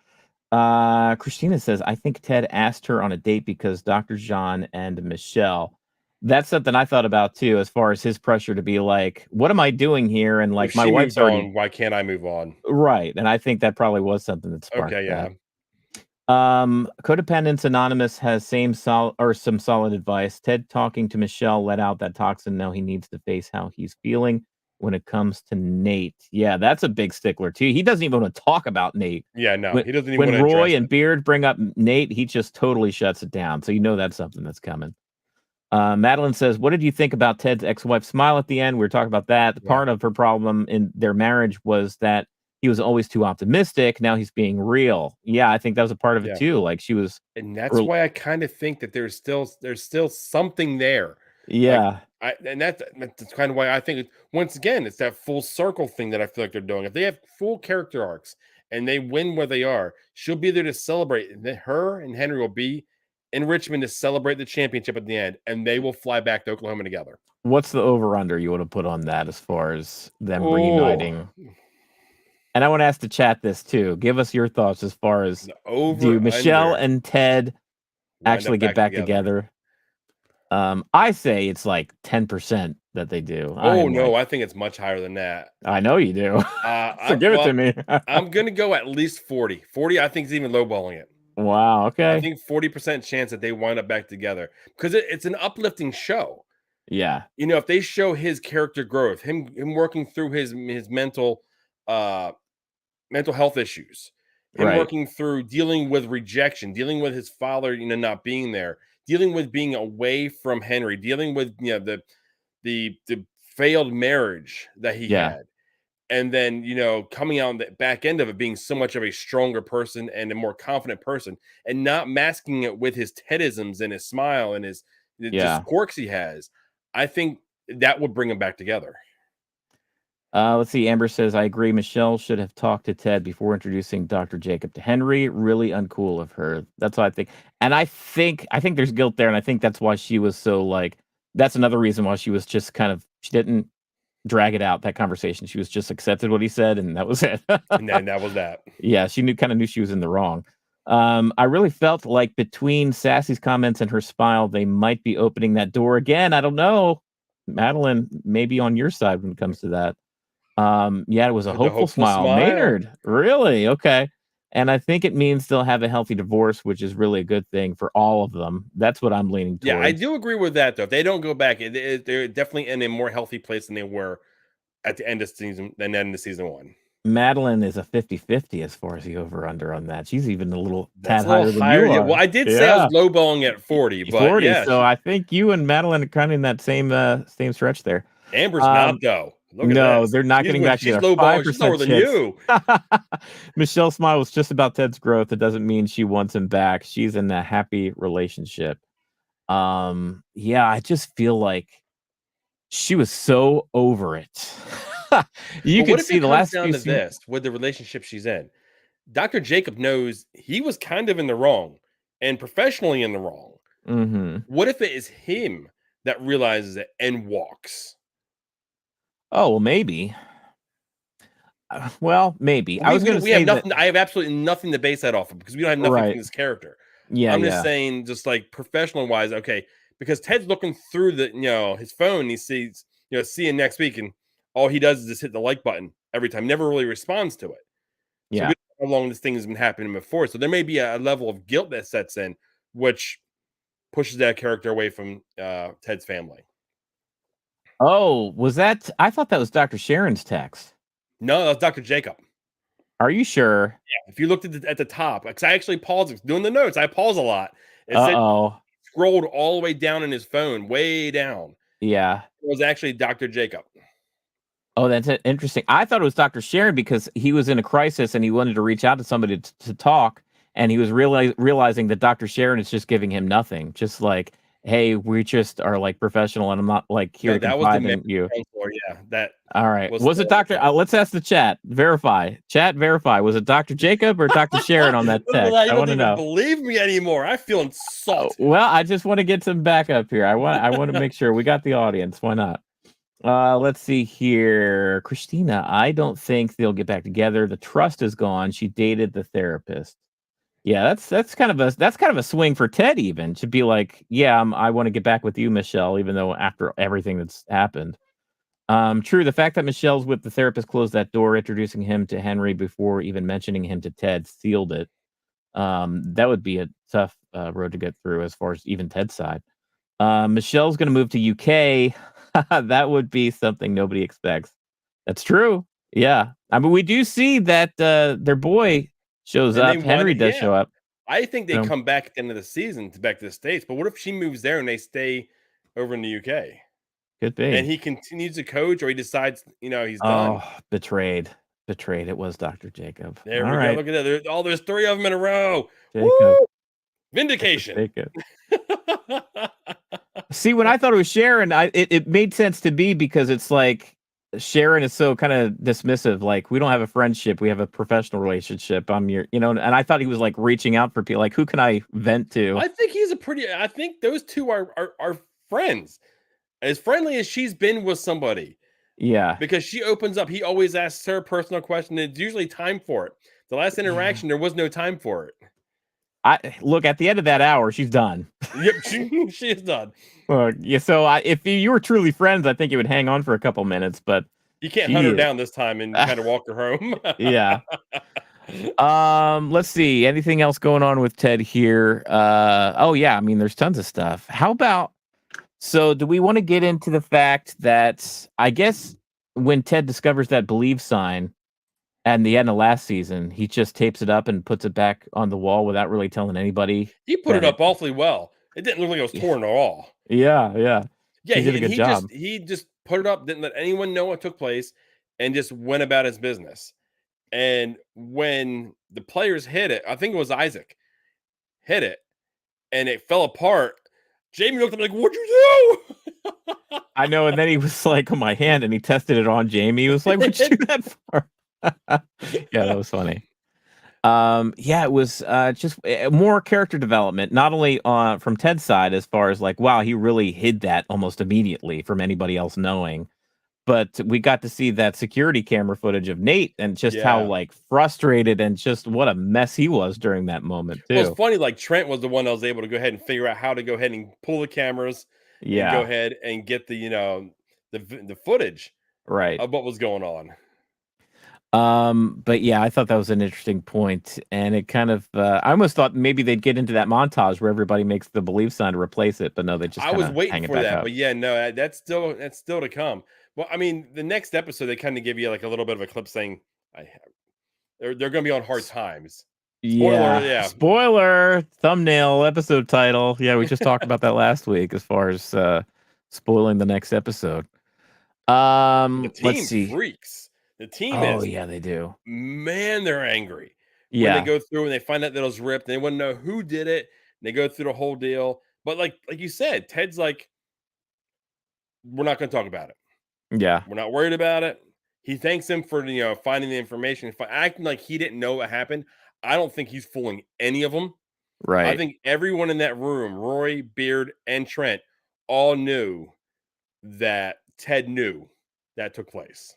Christina says, I think Ted asked her on a date because Dr. John and Michelle. That's something I thought about too, as far as his pressure to be like, what am I doing here? And If like my she wife's moved already on, why can't I move on? right. And I think that probably was something that sparked Okay, that. yeah. Codependence Anonymous has some solid advice. Ted talking to Michelle let out that toxin. Now he needs to face how he's feeling when it comes to Nate. Yeah, that's a big stickler too. He doesn't even want to talk about Nate. Yeah, no, When he doesn't even when wanna Roy address and it. Beard bring up Nate, he just totally shuts it down. So that's something that's coming. Madeline says, "What did you think about Ted's ex-wife smile at the end?" We were talking about that. Yeah, Part of her problem in their marriage was that he was always too optimistic. Now he's being real. Yeah, I think that was a part of it yeah, too. Like she was, and that's or why I kinda think that there's still something there. Like, yeah, that's kinda why I think once again, it's that full circle thing that I feel like they're doing. If they have full character arcs and they win where they are, she'll be there to celebrate, and then her and Henry will be in Richmond to celebrate the championship at the end, and they will fly back to Oklahoma together. what's the over under you want to put on that as far as them Oh, reuniting? And I want to ask the chat this too. Give us your thoughts as far as the do over Michelle under and Ted wind actually up get back back together. together? I say it's like 10% that they do. I Oh, am no, like, I think it's much higher than that. I know you do. So give it to me. I'm gonna go at least 40. 40, I think is even lowballing it. Wow. I Okay. think 40% chance that they wind up back together because it's an uplifting show. Yeah. You know, if they show his character growth, him working through his uh mental health issues, him Right. working through dealing with rejection, dealing with his father, not being there, dealing with being away from Henry, dealing with the failed marriage that he Yeah. had. And then, coming out on the back end of it being so much of a stronger person and a more confident person and not masking it with his Tedisms and his smile and his just Yeah. quirks he has. I think that would bring them back together. Let's see. Amber says, I agree. Michelle should have talked to Ted before introducing Dr. Jacob to Henry. Really uncool of her. That's what I think. And I think there's guilt there. And I think that's why she was so like, that's another reason why she was just kind of, she didn't drag it out, that conversation. She was just accepted what he said. And that was it. And then that was that. Yeah. She knew she was in the wrong. I really felt like between Sassy's comments and her smile, they might be opening that door again. I don't know. Madeline, maybe on your side when it comes to that. Yeah, it was a The hopeful hopeful smile. smile. Maynard, really? Okay. And I think it means they'll have a healthy divorce, which is really a good thing for all of them. That's what I'm leaning Yeah, I towards. do agree with that, though. If they don't go back, they're definitely in a more healthy place than they were at the end of season one. Madeline is a 50-50 as far as the over-under on that. She's even a little That's tad a little higher than higher. you Yeah. are. Well, I did say I was Yeah. lowballing at 40, but 40. yeah, So I think you and Madeline are kind of in that same stretch there. Amber's not Um, though. Look at no, this. they're not getting back She's together. lowballing. She's 5% lower than chance. you. Michelle's smile was just about Ted's growth. It doesn't mean she wants him back. She's in a happy relationship. Yeah, I just feel like she was so over it. You But what could if see it the comes last down few to scenes. this with the relationship she's in? Dr. Jacob knows he was kind of in the wrong and professionally in the wrong. Mhm. What if it is him that realizes it and walks? Oh, well, maybe. Well, maybe. I We was we gonna we have say that. nothing. I have absolutely nothing to base that off of because we don't have nothing from Right. this character. Yeah, I'm just yeah. saying, just like professional wise, okay, because Ted's looking through his phone. And he sees, see you next week, and all he does is just hit the like button every time. Never really responds to it. So we Yeah. don't know how long this thing has been happening before. So there may be a level of guilt that sets in, which pushes that character away from Ted's family. Oh, was that I thought that was Dr. Sharon's text. No, that's Dr. Jacob. Are you sure? If you looked at the top, because I actually paused doing the notes, I pause a lot. It said Uh-oh. scrolled all the way down in his phone, way down. Yeah. It was actually Dr. Jacob. Oh, that's interesting. I thought it was Dr. Sharon because he was in a crisis and he wanted to reach out to somebody to talk, and he was realizing that Dr. Sharon is just giving him nothing. Just like, hey, we just are like professional, and I'm not like here No, to that was the confide marriage in you. counselor. Yeah, that All right. was Was it the Dr. Let's ask the chat. Verify. Chat, verify. Was it Dr. Jacob or Dr. Sharon on that Look at text? that, you I don't want to even know. believe me anymore. I feel insulted. Well, I just want to get some backup here. I want to make sure we got the audience. Why not? Let's see here. Christina, I don't think they'll get back together. The trust is gone. She dated the therapist. Yeah, that's kind of a swing for Ted even to be like, yeah, I want to get back with you, Michelle, even though after everything that's happened. True. The fact that Michelle's with the therapist closed that door, introducing him to Henry before even mentioning him to Ted, sealed it. That would be a tough road to get through as far as even Ted's side. Michelle's going to move to UK. That would be something nobody expects. That's true. Yeah. I mean, we do see that their boy shows And they up. Henry won. does Yeah, show up. I think they So come back at the end of the season back to the States. But what if she moves there and they stay over in the UK? could And be. he continues to coach, or he decides, he's done. Oh, betrayed. Betrayed. It was Dr. Jacob. There All we go. right. Look at that. There's three of them in a row. Jacob. Woo! Dr. Vindication. Jacob. See, when I thought it was Sharon, it made sense to me because it's like Sharon is so kind of dismissive. Like, we don't have a friendship, we have a professional relationship. I'm your, and I thought he was like reaching out for people. Like, who can I vent to? I think those two are friends. As friendly as she's been with somebody. Yeah. Because she opens up. He always asks her personal question. And it's usually time for it. The last Yeah. interaction, there was no time for it. I look at the end of that hour, she's done. Yep, she is done. Yeah. So if you were truly friends, I think it would hang on for a couple minutes. But You can't hunt her down this time and kind of walk her home. yeah. Let's see. Anything else going on with Ted here? Oh yeah, I mean, there's tons of stuff. How about so do we want to get into the fact that I guess when Ted discovers that believe sign at the end of last season, he just tapes it up and puts it back on the wall without really telling anybody He put it that it up awfully well. It didn't look like it was torn at all. Yeah, yeah. Yeah, He did a good job. he just put it up, didn't let anyone know what took place, and just went about his business. And when the players hit it, I think it was Isaac hit it, and it fell apart. Jamie looked at me like, "What'd you do?" I know, and then he was like on my hand and he tested it on Jamie. He was like, "What'd you do that for?" Yeah, that was funny. Yeah, it was just more character development, not only from Ted's side, as far as like, wow, he really hid that almost immediately from anybody else knowing. But we got to see that security camera footage of Nate and just how Yeah. like frustrated and just what a mess he was during that moment Well, it's too. funny, like, Trent was the one that was able to go ahead and figure out how to go ahead and pull the cameras and go Yeah, ahead and get the, the footage right. of what was going on. But yeah, I thought that was an interesting point, and it kind of I almost thought maybe they'd get into that montage where everybody makes the believe sign to replace it, but no, they just I kind was of waiting hang it for back that, up. but yeah, no, that's still to come. Well, I mean, the next episode they kind of give you like a little bit of a clip saying I they're going to be on hard times. Spoiler, Yeah. yeah. Spoiler, thumbnail, episode title. Yeah, we just talked about that last week as far as spoiling the next episode. The Let's team see. freaks. The team Oh is, yeah, they do. man, they're angry when they Yeah, go through and they find out that it was ripped. They want to know who did it. And they go through the whole deal. But like you said, Ted's like, we're not going to talk about it. yeah, We're not worried about it. He thanks him for finding the information, acting like he didn't know what happened. I don't think he's fooling any of them. I right. think everyone in that room, Roy, Beard, and Trent, all knew that Ted knew that took place.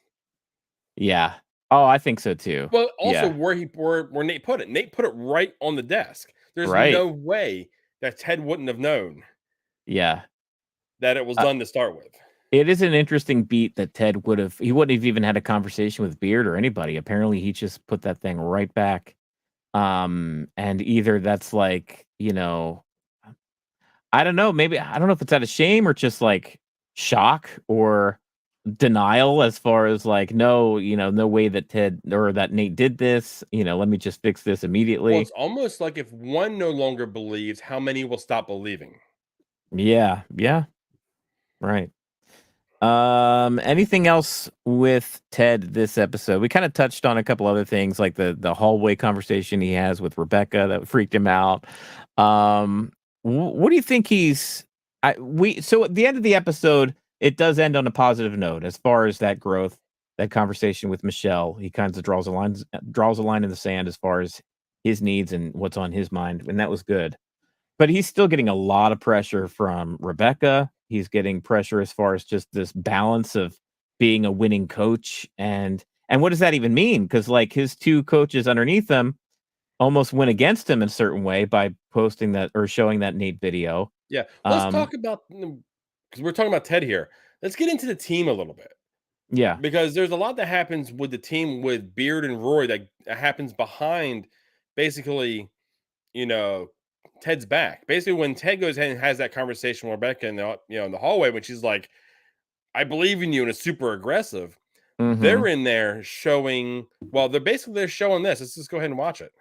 Yeah. Oh, I think so too. But also Yeah, where Nate put it. Nate put it right on the desk. There's right. no way that Ted wouldn't have known Yeah. that it was Uh, done to start with. it is an interesting beat that Ted he wouldn't have even had a conversation with Beard or anybody. Apparently, he just put that thing right back. And either that's like, I don't know, maybe I don't know if it's out of shame or just like shock or denial as far as like, no, no way that Ted or that Nate did this, let me just fix this Well, immediately. it's almost like if one no longer believes, how many will stop believing? Yeah, yeah, right. Anything else with Ted this episode? We kind of touched on a couple other things like the hallway conversation he has with Rebecca that freaked him out. What do you think so at the end of the episode, it does end on a positive note as far as that growth, that conversation with Michelle. He kind of draws a line in the sand as far as his needs and what's on his mind, and that was good. But he's still getting a lot of pressure from Rebecca. He's getting pressure as far as just this balance of being a winning coach and what does that even mean? Because like his two coaches underneath him almost went against him in a certain way by posting that or showing that Nate video. Yeah. Let's Um, talk about because we're talking about Ted here. Let's get into the team a little bit. yeah. Because there's a lot that happens with the team with Beard and Roy that happens behind basically, you know, Ted's back. Basically, when Ted goes ahead and has that conversation with Rebecca in in the hallway when she's like, I believe in you and is super aggressive. They're Mhm. in there showing, well, they're showing this. Let's just go ahead and watch it.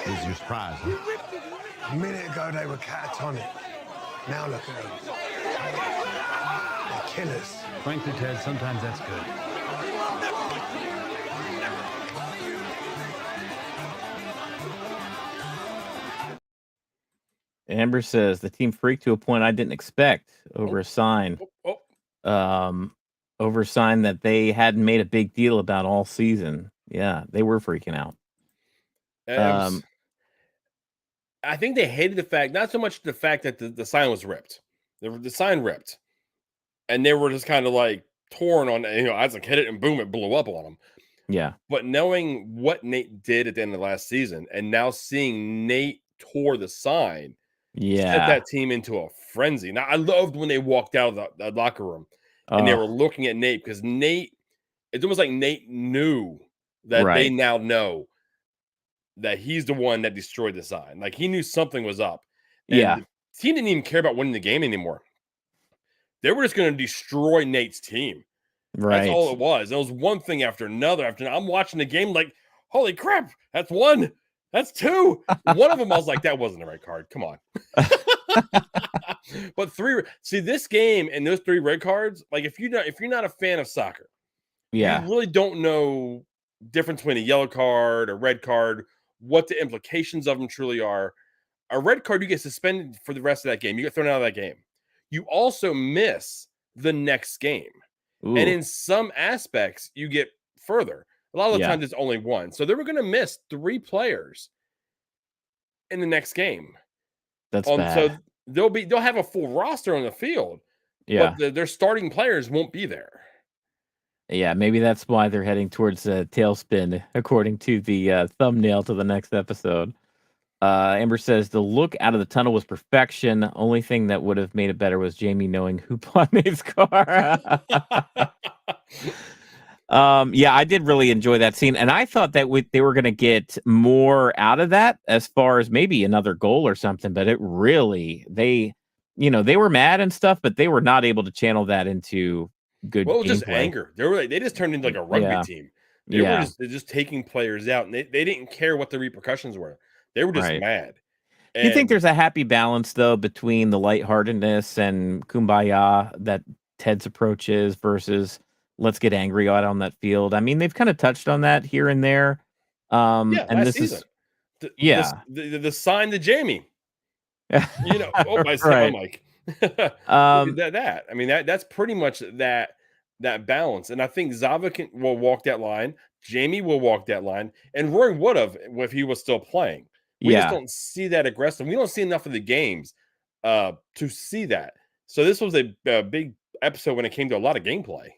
This is your surprise, huh? A minute ago they were catatonic. Now look at them. They're killers. Frankly, Ted, sometimes that's good. Amber says the team freaked to a point I didn't expect over Oh, a sign. oh, Um, over a sign that they hadn't made a big deal about all season. Yeah, they were freaking out. it was, Um, I think they hated the fact, not so much the fact that the sign was ripped. The sign ripped. And they were just kind of like torn on, Isaac hit it and boom, it blew up on them. yeah. But knowing what Nate did at the end of last season and now seeing Nate tore the sign, set Yeah. that team into a frenzy. Now, I loved when they walked out of the locker room and they Oh, were looking at Nate because Nate, it's almost like Nate knew that they right. now know that he's the one that destroyed the sign. Like he knew something was up. And Yeah. the team didn't even care about winning the game anymore. They were just going to destroy Nate's team. That's all Right. it was. It was one thing after another. I'm watching the game like, holy crap, that's one. That's two. One of them, I was like, that wasn't the right card. Come on. But three. See, this game and those three red cards. Like, if you're not a fan of soccer, you Yeah. really don't know difference between a yellow card, a red card, what the implications of them truly are. A red card, you get suspended for the rest of that game. You get thrown out of that game. You also miss the next game. And Ooh. in some aspects, you get further. A lot of the Yeah. times it's only one. So they were going to miss 3 players in the next game. That's bad. So they'll have a full roster on the field, Yeah. but their starting players won't be there. Yeah, maybe that's why they're heading towards a tailspin, according to the thumbnail to the next episode. Amber says the look out of the tunnel was perfection. Only thing that would have made it better was Jamie knowing who bought Nate's car. Yeah, I did really enjoy that scene, and I thought that they were going to get more out of that, as far as maybe another goal or something. But it really, they were mad and stuff, but they were not able to channel that into good Well, it was just gameplay. anger. They just turned into like a rugby Yeah, team. yeah, They're just taking players out, and they didn't care what the repercussions were. They were just right. mad. Do you think And there's a happy balance though between the lightheartedness and kumbaya that Ted's approach is versus let's get angry out on that field? I mean, they've kind of touched on that here and there. yeah, And last this season, is yeah. the sign to Jamie. Oh, I just hit my Right. mic. Um, that I mean that's pretty much that balance, and I think Zava will walk that line. Jamie will walk that line, and Roy would have if he was still playing. We just yeah. don't see that aggressive. We don't see enough of the games to see that. So this was a big episode when it came to a lot of gameplay.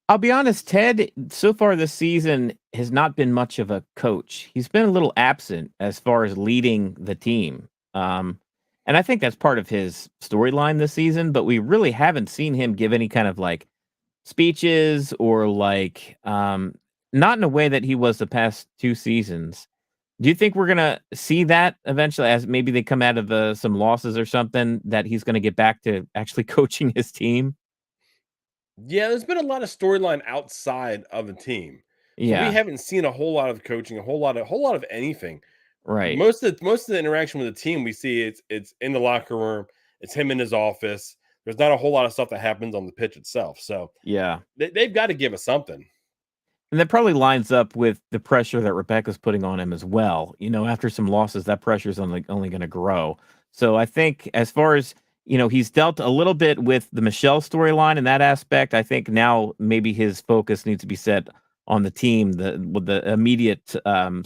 I'll be honest, Ted, so far this season has not been much of a coach. He's been a little absent as far as leading the team. And I think that's part of his storyline this season, but we really haven't seen him give any kind of like speeches or like not in a way that he was the past 2 seasons. Do you think we're gonna see that eventually as maybe they come out of some losses or something that he's gonna get back to actually coaching his team? Yeah, there's been a lot of storyline outside of the team. So we Yeah, haven't seen a whole lot of coaching, a whole lot of anything. right. Most of the interaction with the team we see it's in the locker room, it's him in his office. There's not a whole lot of stuff that happens on the pitch itself. So Yeah. they've got to give us something. And that probably lines up with the pressure that Rebecca's putting on him as well. After some losses, that pressure is only going to grow. So I think as far as, he's dealt a little bit with the Michelle storyline in that aspect. I think now maybe his focus needs to be set on the team, with the immediate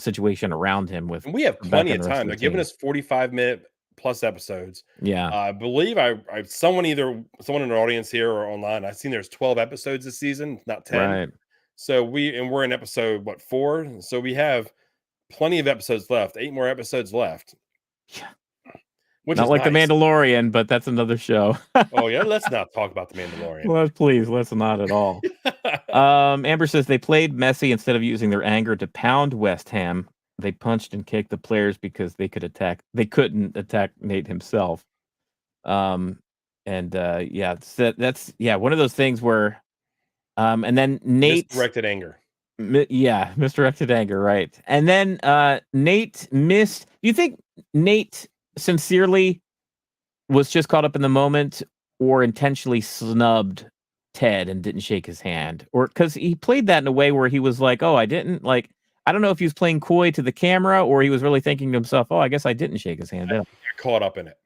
situation around him with And we have Rebecca plenty and of the rest time. of They're the giving team. us 45-minute plus episodes. Yeah, I believe someone in the audience here or online. I've seen there's 12 episodes this season, not 10. right. So we're in episode 4. So we have plenty of episodes left. 8 more episodes left, Yeah. which Not is like The nice. Mandalorian, but that's another show. Oh yeah, let's not talk about the Mandalorian. Well, please, let's not at all. Amber says they played messy instead of using their anger to pound West Ham. They punched and kicked the players because they couldn't attack Nate himself. Um, and yeah, that's yeah, one of those things where and then Nate Misdirected anger. yeah, misdirected anger, right. And then Nate missed. Do you think Nate sincerely was just caught up in the moment or intentionally snubbed Ted and didn't shake his hand? Or because he played that in a way where he was like, oh, I didn't like, I don't know if he was playing coy to the camera or he was really thinking to himself, oh, I guess I didn't shake his hand. Got caught up in it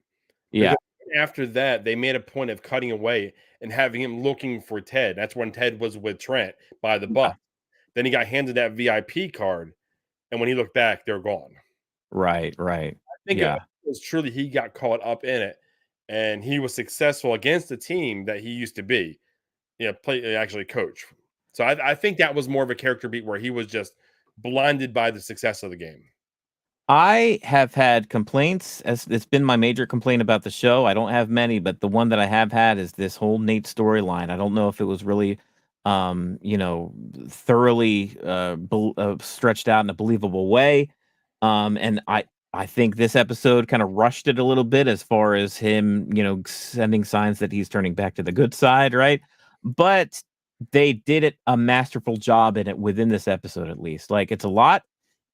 Yeah. because after that they made a point of cutting away and having him looking for Ted. That's when Ted was with Trent by the bus. Yeah. Then he got handed that VIP card, and when he looked back, they're gone. Right. Right. I think it Yeah. was truly he got caught up in it, and he was successful against the team that he used to be. Actually coach. So I think that was more of a character beat where he was just blinded by the success of the game. I have had complaints. As it's been my major complaint about the show. I don't have many, but the one that I have had is this whole Nate storyline. I don't know if it was really, thoroughly stretched out in a believable way. And I think this episode kind of rushed it a little bit as far as him, sending signs that he's turning back to the good side, right? But they did it a masterful job in it within this episode, at least. Like it's a lot.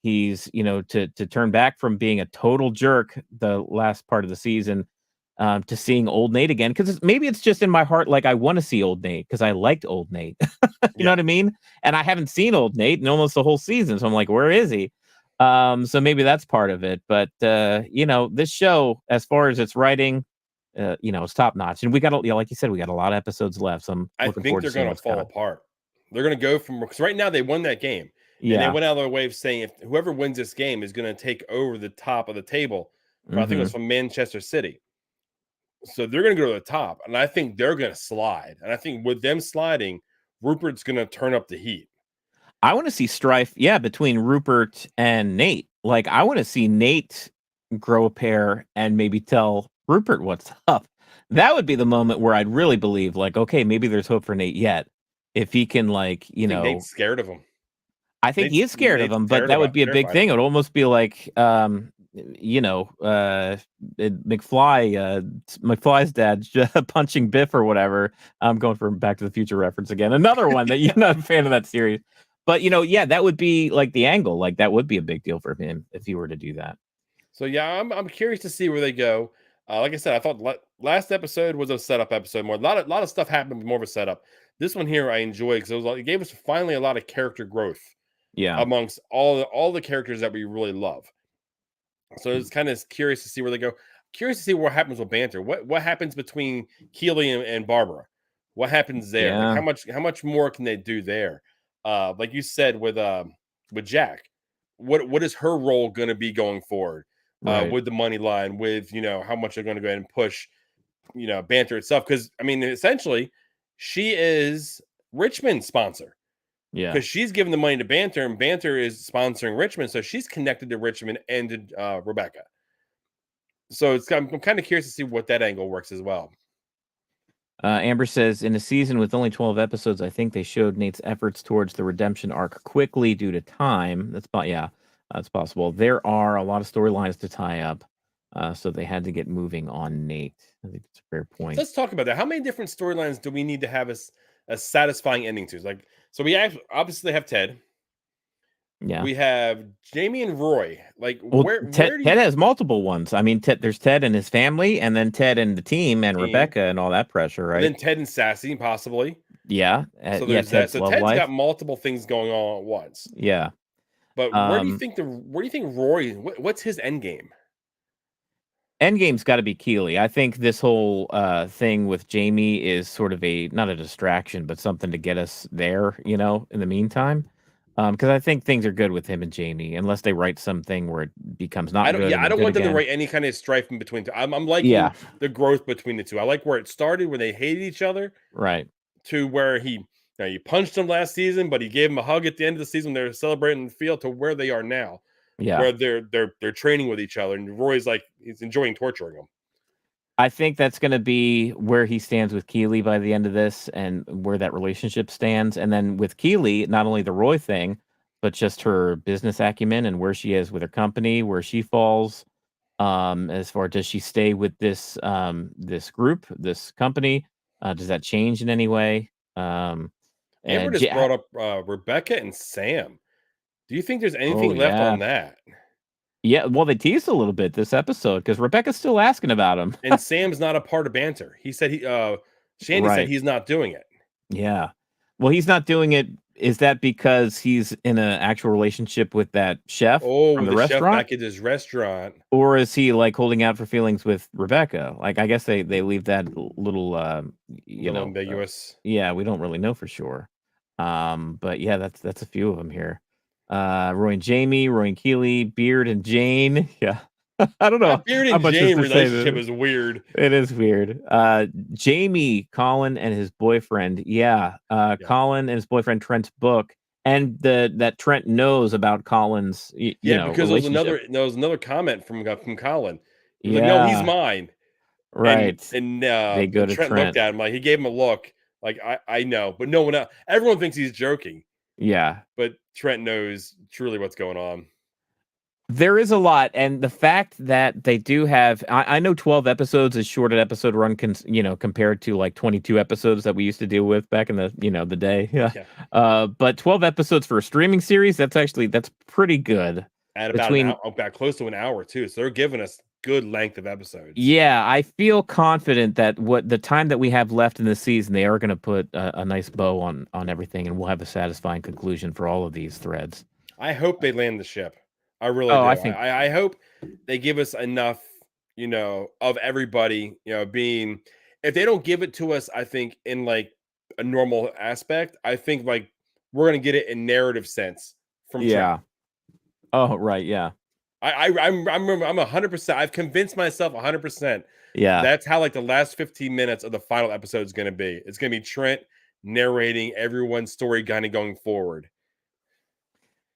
He's, to turn back from being a total jerk the last part of the season, to seeing old Nate again. Because maybe it's just in my heart, like I want to see old Nate because I liked old Nate. You know Yeah. what I mean? And I haven't seen old Nate in almost the whole season, so I'm like, where is he? So maybe that's part of it. But this show, as far as its writing, it's top notch, and we got, like you said, we got a lot of episodes left. So I'm I looking think forward to they're seeing going to what's fall coming. apart. They're going to go from, because right now they won that game, and they Yeah. went out of their way of saying if whoever wins this game is going to take over the top of the table. I think it Hmm. was from Manchester City. So they're going to go to the top, and I think they're going to slide. And I think with them sliding, Rupert's going to turn up the heat. I want to see strife, yeah, between Rupert and Nate. Like, I want to see Nate grow a pair and maybe tell Rupert what's up. That would be the moment where I'd really believe, like, okay, maybe there's hope for Nate yet. If he can, like, I think Nate's scared of him. I think he is scared of him, but that would be a big Terrified thing. of It him. would almost be like, McFly's dad punching Biff or whatever. I'm going for Back to the Future reference again. Another one that you're not a fan of that series. But, yeah, that would be like the angle. Like that would be a big deal for him if he were to do that. So yeah, I'm curious to see where they go. Like I said, I thought last episode was a setup episode. More a lot of stuff happened, more of a setup. This one here I enjoyed because it gave us finally a lot of character growth Yeah. amongst all the characters that we really love. So it's kind of curious to see where they go. Curious to see what happens with banter. What happens between Keeley and Barbara? What happens there? Like Yeah. how much more can they do there? Like you said with Jack, what is her role going to be going forward? Right. With the money line, with how much they're going to go ahead and push, banter itself. Because I mean, essentially, she is Richmond's sponsor Yeah. because she's giving the money to Banter, and Banter is sponsoring Richmond, so she's connected to Richmond and to Rebecca. So I'm kind of curious to see what that angle works as well. Amber says, in a season with only 12 episodes, I think they showed Nate's efforts towards the redemption arc quickly due to time. That's possible. There are a lot of storylines to tie up, so they had to get moving on Nate. I think that's a fair point. Let's talk about that. How many different storylines do we need to have a satisfying ending to? Like, so we obviously have Ted. Yeah. We have Jamie and Roy. Like, Well, where Ted do you has multiple ones. I mean, there's Ted and his family, and then Ted and the team, and Rebecca, and all that pressure, right? and then Ted and Sassy, possibly. Yeah. So yeah, there's that. Ted's So love Ted's life. got multiple things going on at once. Yeah. But where do you think Roy? What's his end game? Endgame's got to be Keeley. I think this whole thing with Jamie is sort of not a distraction, but something to get us there, in the meantime. Because I think things are good with him and Jamie, unless they write something where it becomes not good. I don't good want them to again. write any kind of strife in between. I'm liking the growth between the two. I like where it started when they hated each other, right? To where he punched him last season, but he gave him a hug at the end of the season. They're celebrating the field to where they are now, where they're training with each other, and Roy's like he's enjoying torturing him. I think that's going to be where he stands with Keeley by the end of this, and where that relationship stands. And then with Keeley, not only the Roy thing, but just her business acumen and where she is with her company, where she falls. As far does she stay with this group, this company? Does that change in any way? Amber just brought up Rebecca and Sam. Do you think there's anything left on that? Yeah, well, they teased a little bit this episode because Rebecca's still asking about him. And Sam's not a part of Banter. He said Shandy said he's not doing it. Yeah. Well, he's not doing it. Is that because he's in an actual relationship with that chef from the restaurant? Chef back at his restaurant. Or is he like holding out for feelings with Rebecca? Like, I guess they leave that little, ambiguous. Yeah, we don't really know for sure. But yeah, that's a few of them here. Roy and Jamie, Roy and Keeley, Beard and Jane. Yeah. I don't know. Beard and Jane relationship is weird. It is weird. Jamie, Colin, and his boyfriend. Yeah. Colin and his boyfriend Trent's book and that Trent knows about Colin's, Because relationship. there was another comment from Colin. He was like, "No, he's Yeah, mine." right. They go And to Trent looked Trent. at him like he gave him a look, like I know, but no one else. Everyone thinks he's joking, Yeah. but Trent knows truly what's going on. There is a lot, and the fact that they do have, I know 12 episodes is short an episode run, compared to like 22 episodes that we used to deal with back in the day. Yeah. Yeah, But 12 episodes for a streaming series, that's pretty good. at about an Between hour, about close to an hour too. So they're giving us good length of episodes. Yeah, I feel confident that what the time that we have left in the season, they are going to put a nice bow on everything, and we'll have a satisfying conclusion for all of these threads. I hope they land the ship. I really Oh, do. I think I hope they give us enough, of everybody, being, if they don't give it to us, I think in like a normal aspect, I think like we're gonna get it in narrative sense from Trent. yeah. Oh, right, yeah. I'm 100%. I've convinced myself 100%. Yeah. That's how like the last 15 minutes of the final episode is gonna be. It's gonna be Trent narrating everyone's story kind of going forward.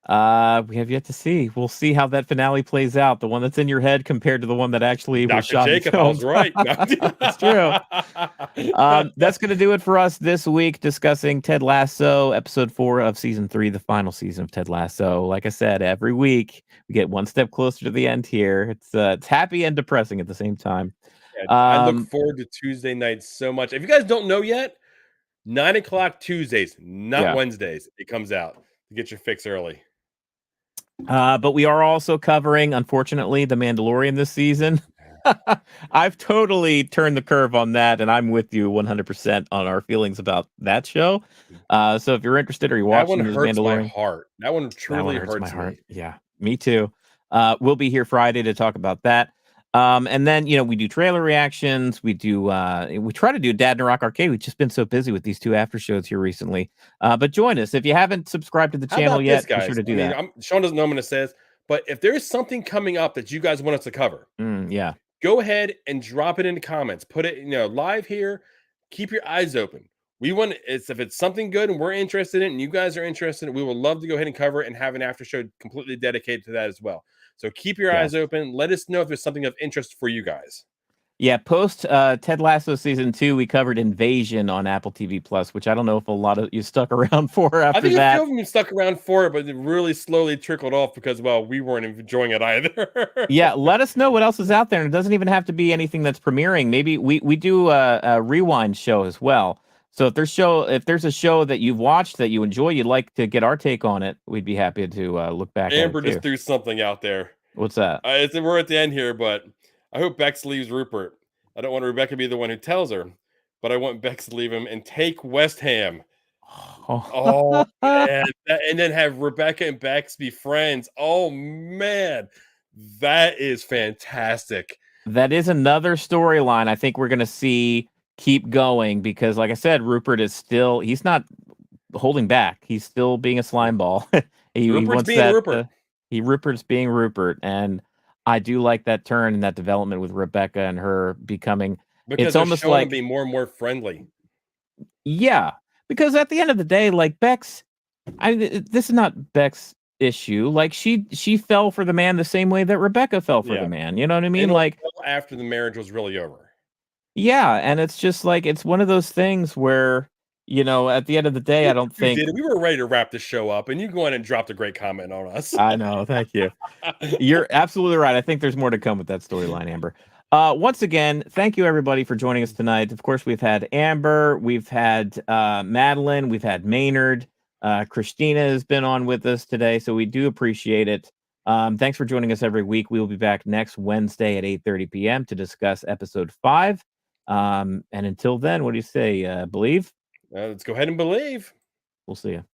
We have yet to see. We'll see how that finale plays out. The one that's in your head compared to the one that actually was Dr. shot and Jacob, I was filmed. right. That's true. That's going to do it for us this week discussing Ted Lasso, episode 4 of season 3, the final season of Ted Lasso. Like I said, every week we get one step closer to the end here. It's happy and depressing at the same time. Yeah, I look forward to Tuesday nights so much. If you guys don't know yet, 9 o'clock Tuesdays, not Yeah. Wednesdays. It comes out to get your fix early. But we are also covering, unfortunately, The Mandalorian this season. I've totally turned the curve on that, and I'm with you 100% on our feelings about that show. So if you're interested or you're That one watching The hurts my Mandalorian, heart. That one that truly one hurts my hurts heart. me. Yeah, me too. We'll be here Friday to talk about that. And then, we do trailer reactions. We try to do Dad in a Rock Arcade. We've just been so busy with these 2 after shows here recently. But join us. If you haven't subscribed to the How channel about yet, this, be guys? sure to do that. Sean doesn't know I'm going to say this, but if there's something coming up that you guys want us to cover, Yeah. go ahead and drop it in the comments. Put it, live here. Keep your eyes open. If it's something good and we're interested in it and you guys are interested, we would love to go ahead and cover it and have an after show completely dedicated to that as well. So keep your eyes open. Let us know if there's something of interest for you guys. Yeah, post Ted Lasso season 2, we covered Invasion on Apple TV Plus, which I don't know if a lot of you stuck around for after I think that. a few of them stuck around for it, but it really slowly trickled off because, well, we weren't enjoying it either. Yeah, let us know what else is out there. And it doesn't even have to be anything that's premiering. Maybe we do a rewind show as well. So if there's a show that you've watched that you enjoy, you'd like to get our take on it, we'd be happy to look back Amber at it just too. threw something out there. What's that? We're at the end here, but I hope Bex leaves Rupert. I don't want Rebecca to be the one who tells her, but I want Bex to leave him and take West Ham. Oh, man. And then have Rebecca and Bex be friends. Oh, man. That is fantastic. That is another storyline I think we're going to see keep going because, like I said, Rupert he's not holding back. He's still being a slime ball. Rupert's being Rupert. Rupert's being Rupert. And I do like that turn and that development with Rebecca and her becoming. Because It's almost showing like him being more and more friendly. Yeah, because at the end of the day, like Bex, this is not Beck's issue. Like she fell for the man the same way that Rebecca fell for the man. You know what I mean? And Like after the marriage was really over. yeah, and it's just like it's one of those things where at the end of the day, I don't think we were ready to wrap the show up, and you go in and dropped a great comment on us. I know. Thank you. You're absolutely right. I think there's more to come with that storyline, Amber. Once again, thank you everybody for joining us tonight. Of course, we've had Amber, we've had Madeline, we've had Maynard. Christina has been on with us today, so we do appreciate it. Thanks for joining us every week. We will be back next Wednesday at 8:30 p.m. to discuss episode 5. And until then, what do you say? Believe? Let's go ahead and believe. We'll see you.